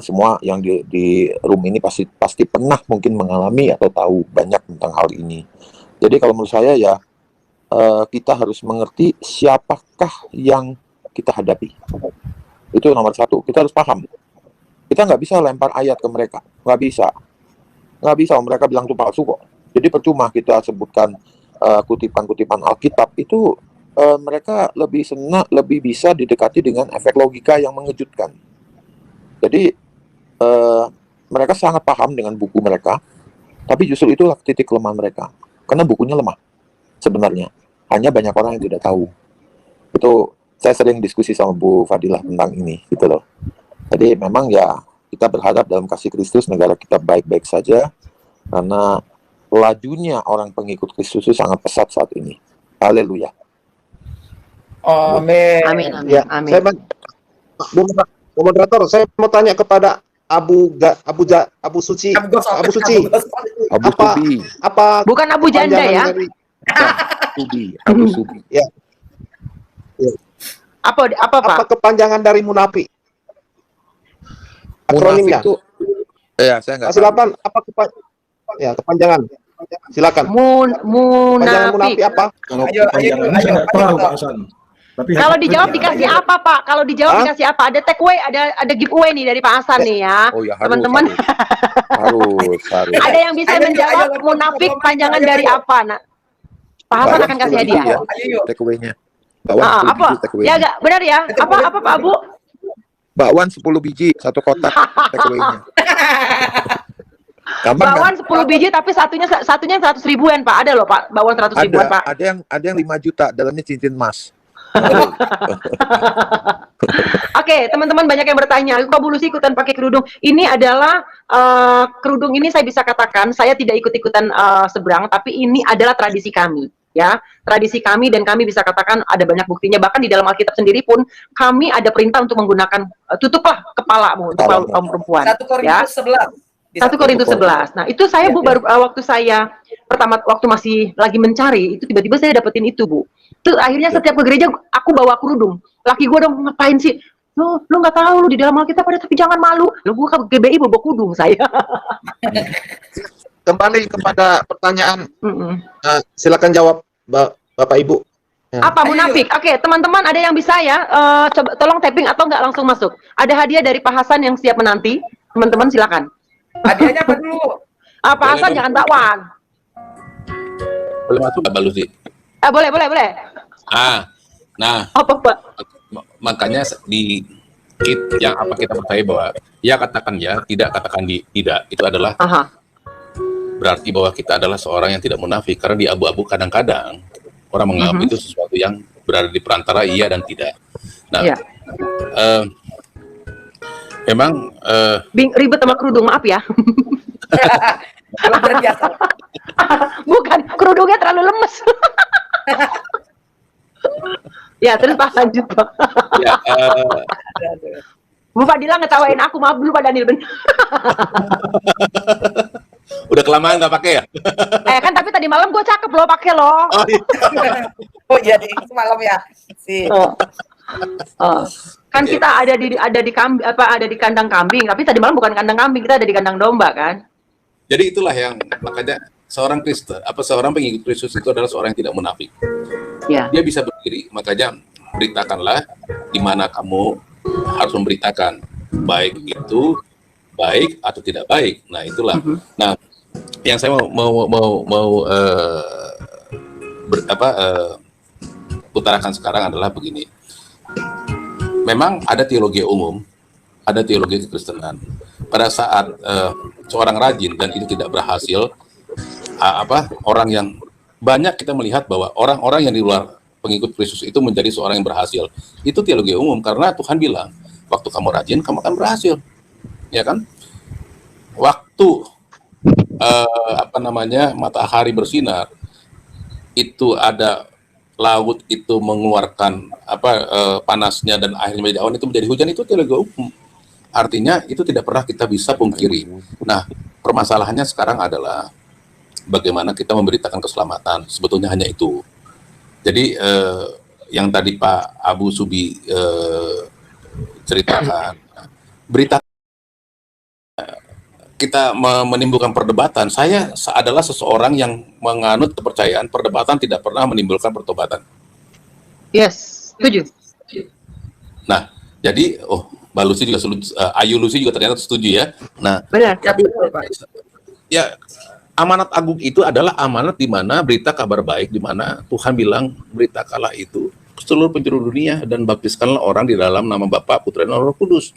semua yang di room ini pasti pernah mungkin mengalami atau tahu banyak tentang hal ini. Jadi kalau menurut saya ya kita harus mengerti siapakah yang kita hadapi. Itu nomor satu. Kita harus paham. Kita nggak bisa lempar ayat ke mereka. Nggak bisa. Mereka bilang itu palsu kok. Jadi percuma kita sebutkan kutipan-kutipan Alkitab itu mereka lebih bisa didekati dengan efek logika yang mengejutkan. Jadi mereka sangat paham dengan buku mereka, tapi justru itulah titik kelemahan mereka. Karena bukunya lemah sebenarnya. Hanya banyak orang yang tidak tahu. Itu saya sering diskusi sama Bu Fadilah tentang ini, gitu loh. Jadi memang ya kita berharap dalam kasih Kristus negara kita baik-baik saja, karena lajunya orang pengikut Kristus itu sangat pesat saat ini. Haleluya. Amin. Amin. Ya, Amin. Bu Moderator, saya mau tanya kepada Abu Suci. Abu Suci. Abu Apa- Subi. Apa Bukan Abu Janda kepanjangan ya? dari- Abu Subi. Apa Pak? apa kepanjangan dari munafik? Munafik Akronimnya. itu saya nggak tahu. Silakan kepanjangan. Silakan. Kepanjangan munafik Munafik. apa? Kalau Ayo, kepanjangannya ayo, saya nggak ayo, tahu ayo. Pak Hasan. Tapi Kalau hati- dijawab dikasih apa Pak? Kalau dijawab Hah? dikasih apa? Ada take away, ada giveaway nih dari Pak Hasan nih ya. Oh ya, Teman-teman. harus. Ada yang bisa Ayo, menjawab ayo, munafik ayo, panjangan ayo, dari ayo. apa? Nah, Pak Hasan akan kasih hadiah. Ya, Ayo, yuk. take away-nya. Bakwan Ah, 10 apa? biji take Ya away-nya. enggak benar ya? Itu Apa boleh. Pak Abu? Bakwan 10 biji, satu kotak take away-nya. Gampang kan? Bakwan 10 biji tapi satunya 100 ribuan Pak. Ada loh Pak, bakwan 100 ribuan Pak. Ada yang 5 juta, dalamnya cincin emas. Oke, teman-teman banyak yang bertanya, kok Bu Lucy ikutan pakai kerudung? Ini adalah kerudung ini saya bisa katakan saya tidak ikut-ikutan seberang, tapi ini adalah tradisi kami, ya. Tradisi kami dan kami bisa katakan ada banyak buktinya. Bahkan di dalam Alkitab sendiri pun kami ada perintah untuk menggunakan tutuplah kepalamu untuk Kepalamu. kaum perempuan. 1 Korintus 11. Di 1 Korintus 11. Nah, itu saya Bu Ya, baru waktu saya pertama waktu masih lagi mencari, itu tiba-tiba saya dapetin itu, Bu. Itu akhirnya setiap ke gereja aku bawa kerudung. Laki gue dong ngapain sih? Lu nggak tahu lu di dalam Alkitab ada, tapi jangan malu. Lu gue ke GBI bawa kerudung saya. Kembali kepada pertanyaan, Mm-mm. silakan jawab Bapak Ibu. Apa Ayo, munafik? Oke, teman-teman ada yang bisa ya? Coba tolong tapping atau nggak langsung masuk. Ada hadiah dari Pak Hasan yang siap menanti. Teman-teman silakan. Hadiahnya apa dulu? Pak Boleh, Hasan Bang. jangan bakwan. Boleh masuk Mbak Lucy? Boleh. Nah, Apa Pak? makanya di yang apa kita percaya bahwa ya katakan ya, tidak katakan tidak. Itu adalah Aha. berarti bahwa kita adalah seorang yang tidak munafik, karena di abu-abu kadang-kadang orang menganggap itu sesuatu yang berada di perantara iya dan tidak. Nah, Iya. memang Ribet sama kerudung, maaf ya. Kalau terbiasa. Bukan, kerudungnya terlalu lemes. Ya, terus Pak lanjut Pak. ya, Bu Fadila ngetawain aku, maaf dulu Pak Daniel. udah kelamaan nggak pakai ya? Kan tapi tadi malam gue cakep loh, pakai loh. Oh, iya. Oh iya, semalam ya. Kan kita ada di kandang kambing, tapi tadi malam bukan kandang kambing, kita ada di kandang domba kan. Jadi itulah yang makanya seorang Kristen, seorang pengikut Kristus itu adalah seorang yang tidak munafik. Ya. Dia bisa berdiri, makanya beritakanlah di mana kamu harus memberitakan, baik itu baik atau tidak baik. Nah itulah. Nah yang saya utarakan sekarang adalah begini. Memang ada teologi umum, ada teologi kekristenan. Pada saat seorang rajin dan itu tidak berhasil, orang yang banyak kita melihat bahwa orang-orang yang di luar pengikut Kristus itu menjadi seorang yang berhasil. Itu teologi umum karena Tuhan bilang, waktu kamu rajin kamu akan berhasil. Ya kan? Waktu matahari bersinar, itu ada laut itu mengeluarkan panasnya dan akhirnya menjadi awan, itu menjadi hujan, itu teologi umum. Artinya itu tidak pernah kita bisa pungkiri. Nah, permasalahannya sekarang adalah bagaimana kita memberitakan keselamatan. Sebetulnya hanya itu. Jadi yang tadi Pak Abu Subi ceritakan, berita kita menimbulkan perdebatan. Saya adalah seseorang yang menganut kepercayaan perdebatan tidak pernah menimbulkan pertobatan. Yes, setuju. Nah, jadi Mbak Lucy juga Ayu Lucy juga ternyata setuju ya. Nah, Benar. tapi ya amanat agung itu adalah amanat di mana berita kabar baik, di mana Tuhan bilang beritakanlah itu ke seluruh penjuru dunia dan baptiskanlah orang di dalam nama Bapa, Putra dan Roh Kudus.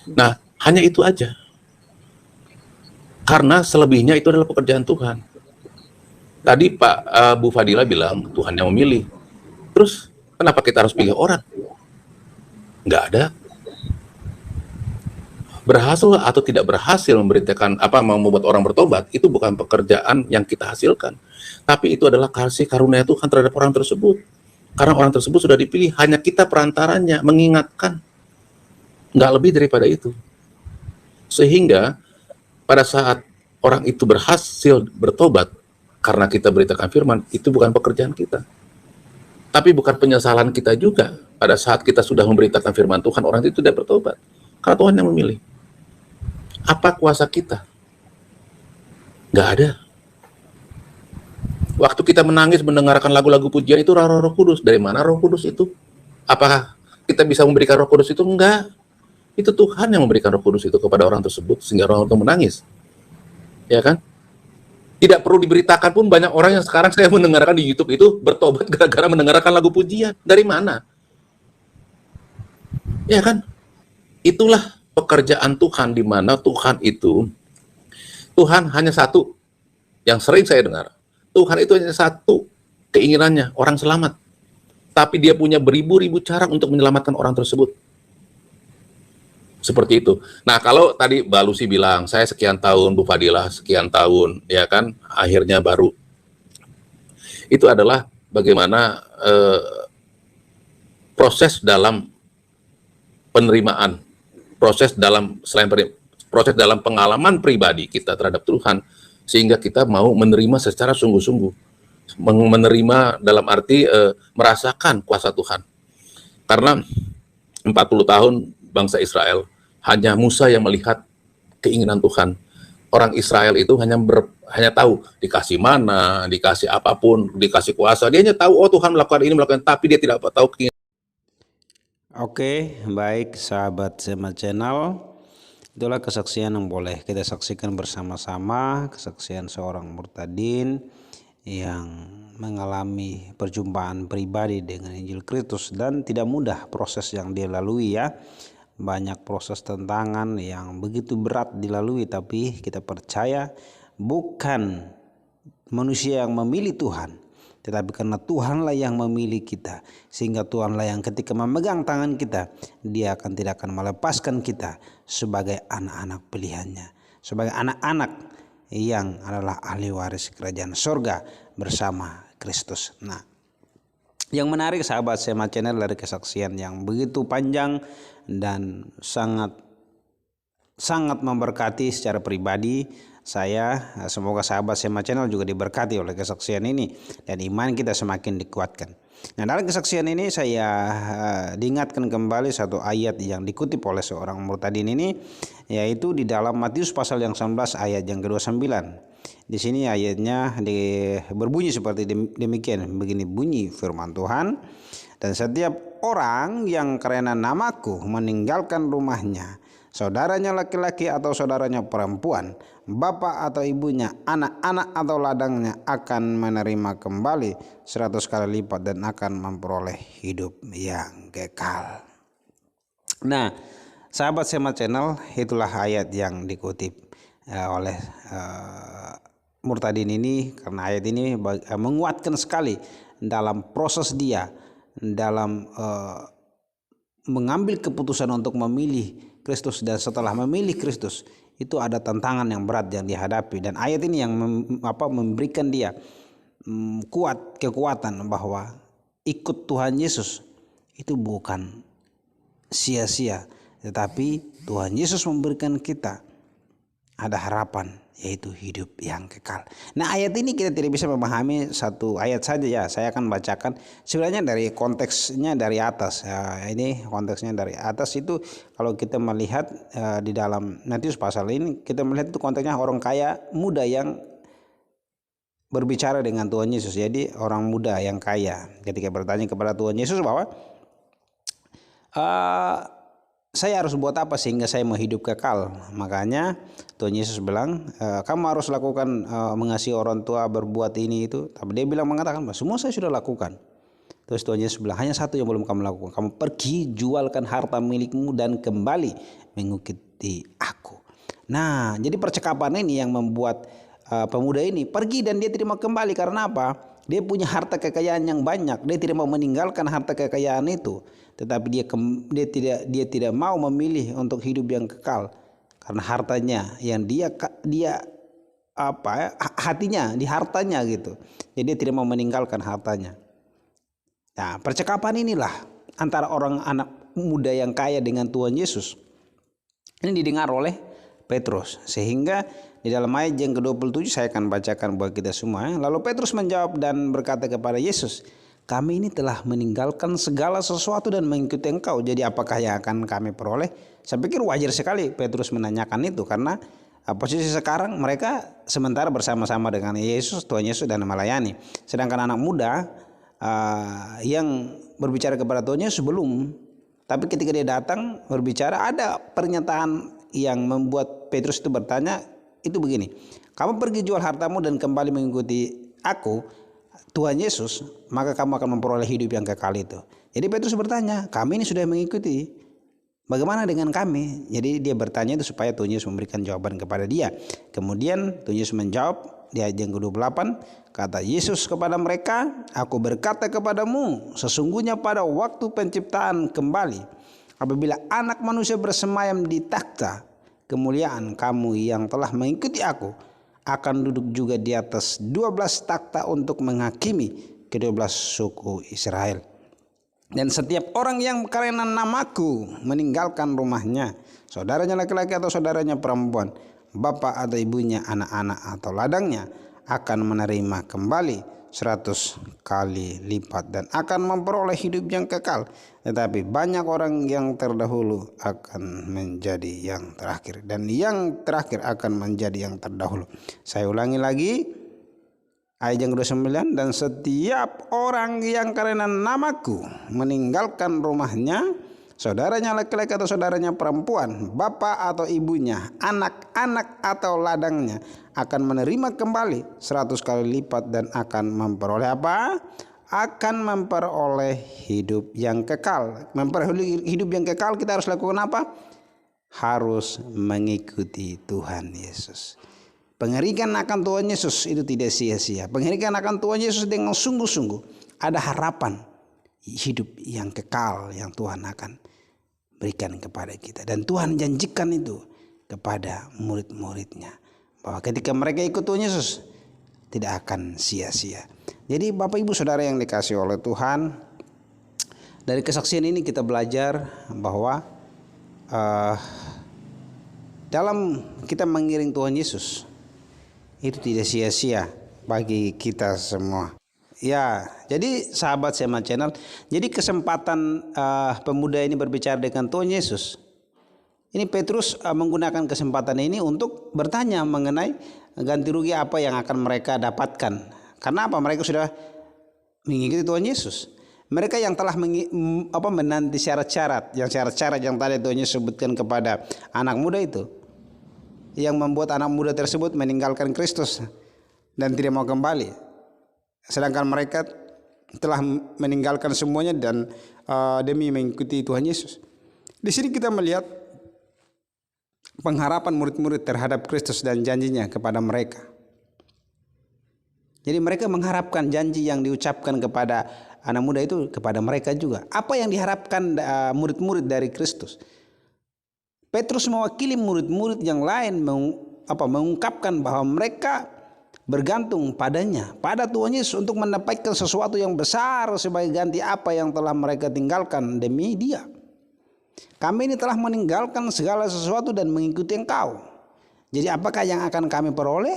Nah, hanya itu aja. Karena selebihnya itu adalah pekerjaan Tuhan. Tadi Pak Bu Fadila bilang Tuhan yang memilih. Terus kenapa kita harus pilih orang? Nggak ada. Berhasil atau tidak berhasil memberitakan membuat orang bertobat, itu bukan pekerjaan yang kita hasilkan. Tapi itu adalah kasih karunia Tuhan terhadap orang tersebut. Karena orang tersebut sudah dipilih, hanya kita perantaranya mengingatkan. Nggak lebih daripada itu. Sehingga pada saat orang itu berhasil bertobat karena kita beritakan firman, itu bukan pekerjaan kita. Tapi bukan penyesalan kita juga pada saat kita sudah memberitakan firman Tuhan, orang itu tidak bertobat. Karena Tuhan yang memilih. Apa kuasa kita? Nggak ada. Waktu kita menangis mendengarkan lagu-lagu pujian, itu Roh Kudus. Dari mana Roh Kudus itu? Apakah kita bisa memberikan Roh Kudus itu? Enggak. Itu Tuhan yang memberikan Roh Kudus itu kepada orang tersebut sehingga orang itu menangis. Ya kan? Tidak perlu diberitakan pun banyak orang yang sekarang saya mendengarkan di YouTube itu bertobat gara-gara mendengarkan lagu pujian. Dari mana? Ya kan? Itulah pekerjaan Tuhan, di mana Tuhan hanya satu yang sering saya dengar. Tuhan itu hanya satu keinginannya, orang selamat. Tapi dia punya beribu-ribu cara untuk menyelamatkan orang tersebut. Seperti itu. Nah, kalau tadi Mbak Lucy bilang, saya sekian tahun, Bu Fadilah sekian tahun, ya kan, akhirnya baru. Itu adalah bagaimana proses dalam penerimaan, proses dalam pengalaman pribadi kita terhadap Tuhan, sehingga kita mau menerima secara sungguh-sungguh. Menerima dalam arti merasakan kuasa Tuhan. Karena 40 tahun bangsa Israel, hanya Musa yang melihat keinginan Tuhan. Orang Israel itu hanya tahu dikasih mana, dikasih apapun, dikasih kuasa. Dia hanya tahu Tuhan melakukan ini, melakukan, tapi dia tidak tahu keinginan. Oke, baik sahabat Sema Channel. Itulah kesaksian yang boleh kita saksikan bersama-sama, kesaksian seorang murtadin yang mengalami perjumpaan pribadi dengan Injil Kristus, dan tidak mudah proses yang dia lalui ya. Banyak proses tantangan yang begitu berat dilalui, tapi kita percaya bukan manusia yang memilih Tuhan, tetapi karena Tuhanlah yang memilih kita, sehingga Tuhanlah yang ketika memegang tangan kita, dia tidak akan melepaskan kita sebagai anak-anak pilihannya, sebagai anak-anak yang adalah ahli waris kerajaan surga bersama Kristus. Nah, yang menarik sahabat Sema Channel, dari kesaksian yang begitu panjang dan sangat memberkati secara pribadi saya, semoga sahabat Sema Channel juga diberkati oleh kesaksian ini dan iman kita semakin dikuatkan. Nah, dalam kesaksian ini saya diingatkan kembali satu ayat yang dikutip oleh seorang murtadin ini, yaitu di dalam Matius pasal yang 19 ayat yang ke-29. Di sini ayatnya berbunyi seperti demikian, begini bunyi firman Tuhan. Dan setiap orang yang karena namaku meninggalkan rumahnya, saudaranya laki-laki atau saudaranya perempuan, bapak atau ibunya, anak-anak atau ladangnya akan menerima kembali 100 kali lipat dan akan memperoleh hidup yang kekal. Nah, sahabat Sema Channel, itulah ayat yang dikutip oleh Murtadin ini, karena ayat ini menguatkan sekali dalam proses dia dalam mengambil keputusan untuk memilih Kristus, dan setelah memilih Kristus itu ada tantangan yang berat yang dihadapi, dan ayat ini yang memberikan dia kekuatan bahwa ikut Tuhan Yesus itu bukan sia-sia, tetapi Tuhan Yesus memberikan kita ada harapan, yaitu hidup yang kekal. Nah, ayat ini kita tidak bisa memahami satu ayat saja ya. Saya akan bacakan sebenarnya dari konteksnya dari atas. Ini konteksnya dari atas itu kalau kita melihat di dalam Matius pasal ini, kita melihat itu konteksnya orang kaya muda yang berbicara dengan Tuhan Yesus. Jadi orang muda yang kaya ketika bertanya kepada Tuhan Yesus bahwa saya harus buat apa sehingga saya mau hidup kekal. Makanya Tuhan Yesus bilang, kamu harus lakukan mengasihi orang tua, berbuat ini itu. Tapi dia bilang mengatakan, semua saya sudah lakukan. Terus Tuhan Yesus bilang, hanya satu yang belum kamu lakukan. Kamu pergi jualkan harta milikmu dan kembali mengikuti aku. Nah, jadi percakapan ini yang membuat pemuda ini pergi dan dia tidak mau kembali. Karena apa? Dia punya harta kekayaan yang banyak. Dia tidak mau meninggalkan harta kekayaan itu. Tetapi dia tidak mau memilih untuk hidup yang kekal karena hartanya yang hatinya di hartanya gitu. Jadi dia tidak mau meninggalkan hartanya. Nah, percakapan inilah antara orang anak muda yang kaya dengan Tuhan Yesus ini didengar oleh Petrus, sehingga di dalam ayat yang ke-27 saya akan bacakan buat kita semua. Lalu Petrus menjawab dan berkata kepada Yesus, kami ini telah meninggalkan segala sesuatu dan mengikuti Engkau. Jadi apakah yang akan kami peroleh? Saya pikir wajar sekali Petrus menanyakan itu, karena posisi sekarang mereka sementara bersama-sama dengan Yesus, Tuhan Yesus, dan melayani. Sedangkan anak muda yang berbicara kepada Tuhan Yesus belum. Tapi ketika dia datang berbicara, ada pernyataan yang membuat Petrus itu bertanya, itu begini, kamu pergi jual hartamu dan kembali mengikuti aku, Tuhan Yesus, maka kamu akan memperoleh hidup yang kekal itu. Jadi Petrus bertanya, kami ini sudah mengikuti, bagaimana dengan kami? Jadi dia bertanya itu supaya Tuhan Yesus memberikan jawaban kepada dia. Kemudian Tuhan Yesus menjawab di ayat yang ke-28, kata Yesus kepada mereka, aku berkata kepadamu, sesungguhnya pada waktu penciptaan kembali, apabila anak manusia bersemayam di takhta kemuliaan, kamu yang telah mengikuti aku akan duduk juga di atas 12 takhta untuk menghakimi ke-12 suku Israel. Dan setiap orang yang karena namaku meninggalkan rumahnya, saudaranya laki-laki atau saudaranya perempuan, bapak atau ibunya, anak-anak atau ladangnya, akan menerima kembali 100 kali lipat dan akan memperoleh hidup yang kekal. Tetapi banyak orang yang terdahulu akan menjadi yang terakhir, dan yang terakhir akan menjadi yang terdahulu. Saya ulangi lagi ayat yang ke-29, dan setiap orang yang karena namaku meninggalkan rumahnya, saudaranya laki-laki atau saudaranya perempuan, bapak atau ibunya, anak-anak atau ladangnya, akan menerima kembali 100 kali lipat dan akan memperoleh apa? Akan memperoleh hidup yang kekal. Memperoleh hidup yang kekal kita harus lakukan apa? Harus mengikuti Tuhan Yesus. Pengerikan akan Tuhan Yesus itu tidak sia-sia. Pengerikan akan Tuhan Yesus dengan sungguh-sungguh. Ada harapan hidup yang kekal yang Tuhan akan berikan kepada kita. Dan Tuhan janjikan itu kepada murid-muridnya, bahwa ketika mereka ikut Tuhan Yesus tidak akan sia-sia. Jadi Bapak Ibu Saudara yang dikasihi oleh Tuhan, dari kesaksian ini kita belajar bahwa dalam kita mengiring Tuhan Yesus itu tidak sia-sia bagi kita semua. Ya, jadi sahabat Sema Channel, jadi kesempatan pemuda ini berbicara dengan Tuhan Yesus. Ini Petrus menggunakan kesempatan ini untuk bertanya mengenai ganti rugi apa yang akan mereka dapatkan. Karena apa? Mereka sudah mengikuti Tuhan Yesus. Mereka yang telah menanti syarat-syarat, yang tadi Tuhan Yesus sebutkan kepada anak muda itu, yang membuat anak muda tersebut meninggalkan Kristus dan tidak mau kembali. Sedangkan mereka telah meninggalkan semuanya dan demi mengikuti Tuhan Yesus. Di sini kita melihat pengharapan murid-murid terhadap Kristus dan janjinya kepada mereka. Jadi mereka mengharapkan janji yang diucapkan kepada anak muda itu kepada mereka juga. Apa yang diharapkan murid-murid dari Kristus? Petrus mewakili murid-murid yang lain mengungkapkan bahwa mereka bergantung padanya, pada Tuhan Yesus untuk mendapatkan sesuatu yang besar sebagai ganti apa yang telah mereka tinggalkan demi Dia. Kami ini telah meninggalkan segala sesuatu dan mengikuti Engkau. Jadi apakah yang akan kami peroleh?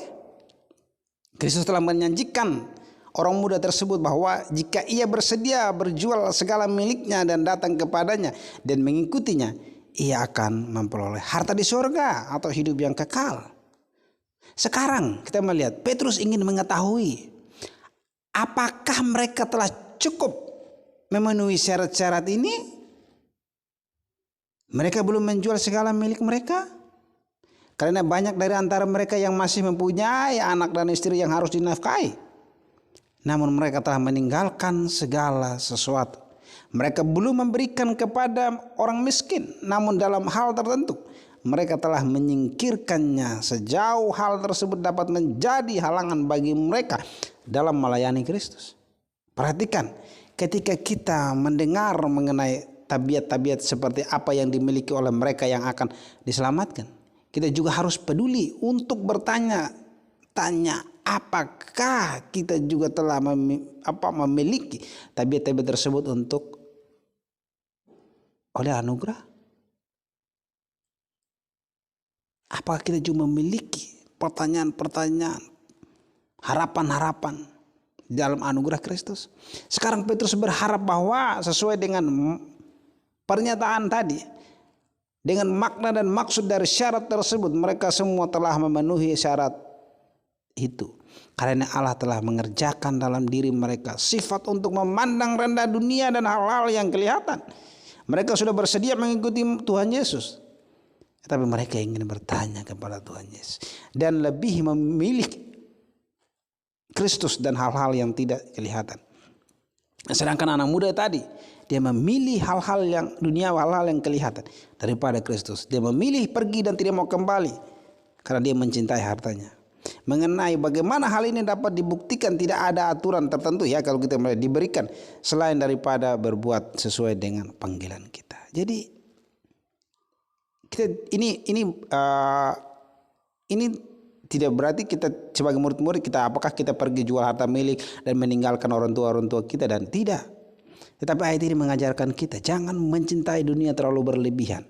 Kristus telah menjanjikan orang muda tersebut bahwa jika ia bersedia berjual segala miliknya dan datang kepadanya dan mengikutinya, ia akan memperoleh harta di surga atau hidup yang kekal. Sekarang kita melihat Petrus ingin mengetahui apakah mereka telah cukup memenuhi syarat-syarat ini. Mereka belum menjual segala milik mereka, karena banyak dari antara mereka yang masih mempunyai anak dan istri yang harus dinafkahi. Namun mereka telah meninggalkan segala sesuatu. Mereka belum memberikan kepada orang miskin, namun dalam hal tertentu mereka telah menyingkirkannya sejauh hal tersebut dapat menjadi halangan bagi mereka dalam melayani Kristus. Perhatikan, ketika kita mendengar mengenai tabiat-tabiat seperti apa yang dimiliki oleh mereka yang akan diselamatkan, kita juga harus peduli untuk bertanya-tanya apakah kita juga telah memiliki tabiat-tabiat tersebut oleh anugerah. Apakah kita juga memiliki pertanyaan-pertanyaan, harapan-harapan di dalam anugerah Kristus? Sekarang Petrus berharap bahwa sesuai dengan pernyataan tadi, dengan makna dan maksud dari syarat tersebut, mereka semua telah memenuhi syarat itu. Karena Allah telah mengerjakan dalam diri mereka sifat untuk memandang rendah dunia dan hal-hal yang kelihatan. Mereka sudah bersedia mengikuti Tuhan Yesus, tapi mereka ingin bertanya kepada Tuhan Yesus dan lebih memilih Kristus dan hal-hal yang tidak kelihatan. Sedangkan anak muda tadi, dia memilih hal-hal yang dunia, hal-hal yang kelihatan daripada Kristus. Dia memilih pergi dan tidak mau kembali karena dia mencintai hartanya. Mengenai bagaimana hal ini dapat dibuktikan, tidak ada aturan tertentu ya kalau kita mulai diberikan selain daripada berbuat sesuai dengan panggilan kita. Jadi kita ini tidak berarti kita sebagai murid-murid apakah kita pergi jual harta milik dan meninggalkan orang tua kita, dan tidak. Tetapi ayat ini mengajarkan kita jangan mencintai dunia terlalu berlebihan.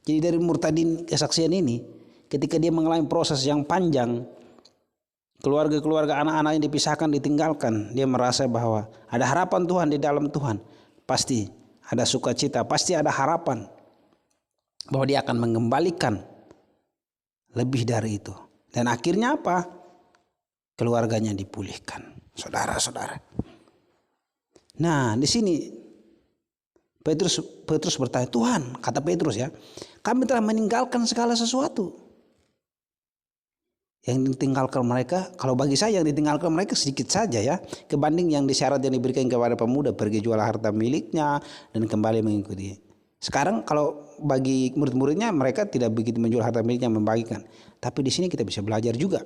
Jadi dari murtadin kesaksian ini, ketika dia mengalami proses yang panjang, keluarga-keluarga anak-anak yang dipisahkan, ditinggalkan, dia merasa bahwa ada harapan Tuhan di dalam Tuhan. Pasti ada sukacita, pasti ada harapan bahwa dia akan mengembalikan lebih dari itu. Dan akhirnya apa? Keluarganya dipulihkan, saudara-saudara. Nah, di sini Petrus bertanya, Tuhan, kata Petrus ya, kami telah meninggalkan segala sesuatu. Yang ditinggalkan mereka, kalau bagi saya yang ditinggalkan mereka sedikit saja ya, kebanding yang disyarat yang diberikan kepada pemuda, pergi jual harta miliknya dan kembali mengikuti. Sekarang kalau bagi murid-muridnya, mereka tidak begitu menjual harta miliknya, membagikan. Tapi di sini kita bisa belajar juga.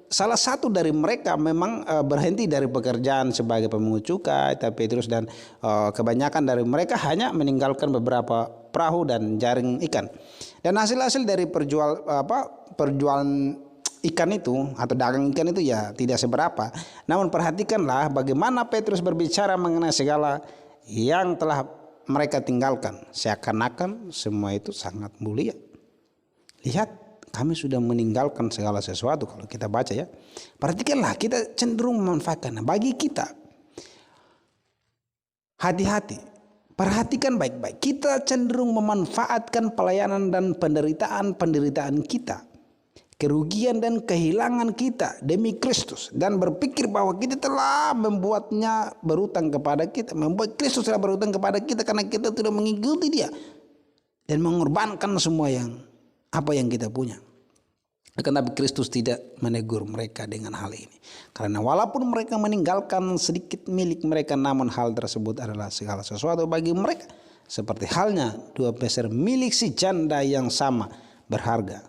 Salah satu dari mereka memang berhenti dari pekerjaan sebagai pemungut cukai, tapi Petrus dan kebanyakan dari mereka hanya meninggalkan beberapa perahu dan jaring ikan. Dan hasil-hasil dari perjualan ikan itu atau dagang ikan itu ya tidak seberapa. Namun perhatikanlah bagaimana Petrus berbicara mengenai segala yang telah mereka tinggalkan, seakan-akan semua itu sangat mulia. Lihat, kami sudah meninggalkan segala sesuatu. Kalau kita baca ya, perhatikanlah, kita cenderung memanfaatkan. Bagi kita, hati-hati, perhatikan baik-baik. Kita cenderung memanfaatkan pelayanan dan penderitaan kita. kerugian dan kehilangan kita demi Kristus, dan berpikir bahwa kita telah membuatnya berutang kepada kita, membuat Kristus telah berutang kepada kita karena kita tidak mengikuti Dia dan mengorbankan semua apa yang kita punya. Tetapi Kristus tidak menegur mereka dengan hal ini, karena walaupun mereka meninggalkan sedikit milik mereka, namun hal tersebut adalah segala sesuatu bagi mereka, seperti halnya 2 peser milik si janda yang sama berharga.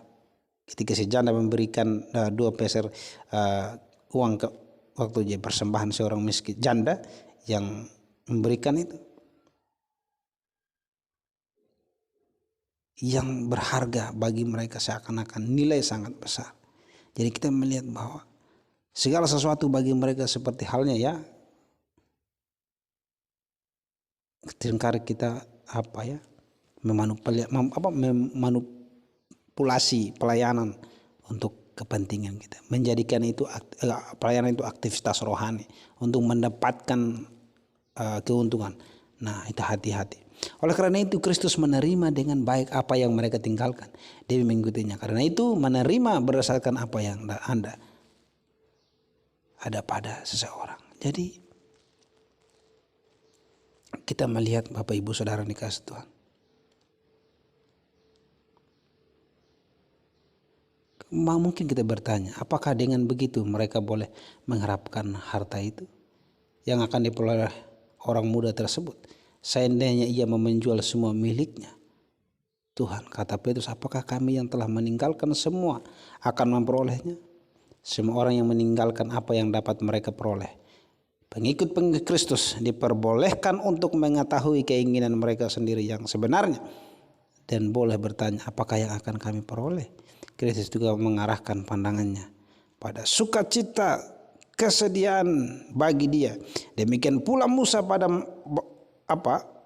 Ketika si janda memberikan 2 peser uang waktu dia persembahan seorang miskin, janda yang memberikan itu yang berharga bagi mereka, seakan-akan nilai sangat besar. Jadi kita melihat bahwa segala sesuatu bagi mereka seperti halnya ya, seringkali kita memanipulasi pelayanan untuk kepentingan kita, menjadikan itu pelayanan itu aktivitas rohani untuk mendapatkan keuntungan. Nah, itu hati-hati. Oleh karena itu Kristus menerima dengan baik apa yang mereka tinggalkan demi mengikutinya. Karena itu menerima berdasarkan apa yang Anda ada pada seseorang. Jadi kita melihat Bapak Ibu Saudara dikasih Tuhan, mungkin kita bertanya, apakah dengan begitu mereka boleh mengharapkan harta itu yang akan diperoleh orang muda tersebut, seandainya ia menjual semua miliknya? Tuhan, kata Petrus, apakah kami yang telah meninggalkan semua akan memperolehnya? Semua orang yang meninggalkan apa yang dapat mereka peroleh. Pengikut-pengikut Kristus diperbolehkan untuk mengetahui keinginan mereka sendiri yang sebenarnya, dan boleh bertanya, apakah yang akan kami peroleh? Kristus juga mengarahkan pandangannya pada sukacita, kesediaan bagi Dia. Demikian pula Musa pada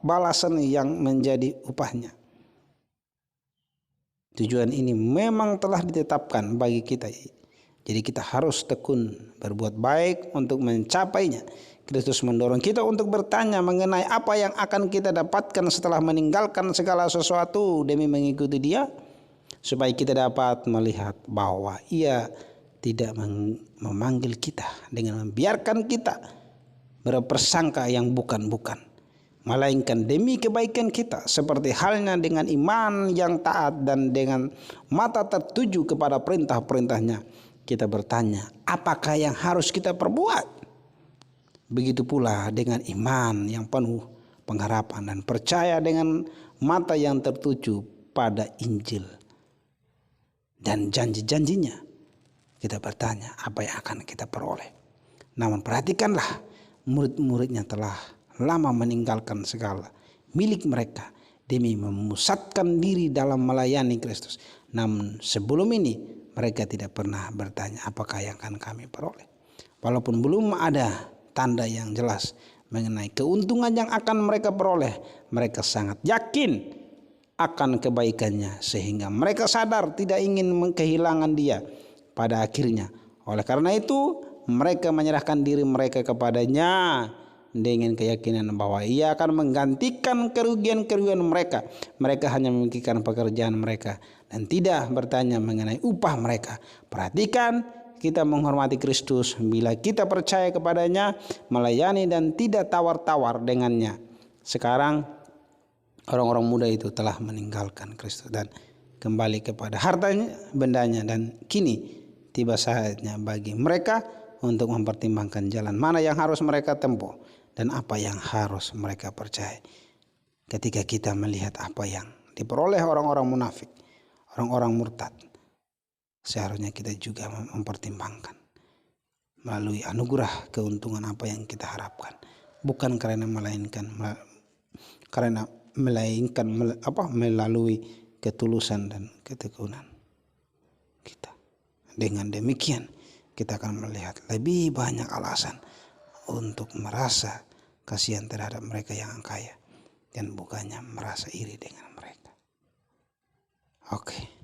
balasan yang menjadi upahnya. Tujuan ini memang telah ditetapkan bagi kita. Jadi kita harus tekun berbuat baik untuk mencapainya. Kristus mendorong kita untuk bertanya mengenai apa yang akan kita dapatkan setelah meninggalkan segala sesuatu demi mengikuti Dia, supaya kita dapat melihat bahwa Ia tidak memanggil kita dengan membiarkan kita berprasangka yang bukan-bukan, melainkan demi kebaikan kita, seperti halnya dengan iman yang taat dan dengan mata tertuju kepada perintah-perintahnya. Kita bertanya, apakah yang harus kita perbuat? Begitu pula dengan iman yang penuh pengharapan dan percaya dengan mata yang tertuju pada Injil dan janji-janjinya. Kita bertanya, apa yang akan kita peroleh? Namun perhatikanlah, murid-muridnya telah lama meninggalkan segala milik mereka demi memusatkan diri dalam melayani Kristus. Namun sebelum ini mereka tidak pernah bertanya, apakah yang akan kami peroleh? Walaupun belum ada tanda yang jelas mengenai keuntungan yang akan mereka peroleh, mereka sangat yakin akan kebaikannya, sehingga mereka sadar tidak ingin kehilangan Dia pada akhirnya. Oleh karena itu mereka menyerahkan diri mereka kepadanya dengan keyakinan bahwa Ia akan menggantikan kerugian-kerugian mereka. Mereka hanya memikirkan pekerjaan mereka dan tidak bertanya mengenai upah mereka. Perhatikan, kita menghormati Kristus bila kita percaya kepadanya, melayani dan tidak tawar-tawar dengannya. Sekarang orang-orang muda itu telah meninggalkan Kristus dan kembali kepada hartanya, bendanya, dan kini tiba saatnya bagi mereka untuk mempertimbangkan jalan mana yang harus mereka tempuh dan apa yang harus mereka percaya. Ketika kita melihat apa yang diperoleh orang-orang munafik, orang-orang murtad, seharusnya kita juga mempertimbangkan melalui anugerah keuntungan apa yang kita harapkan, bukan melainkan melalui ketulusan dan ketekunan kita. Dengan demikian kita akan melihat lebih banyak alasan untuk merasa kasihan terhadap mereka yang kaya dan bukannya merasa iri dengan mereka. Oke.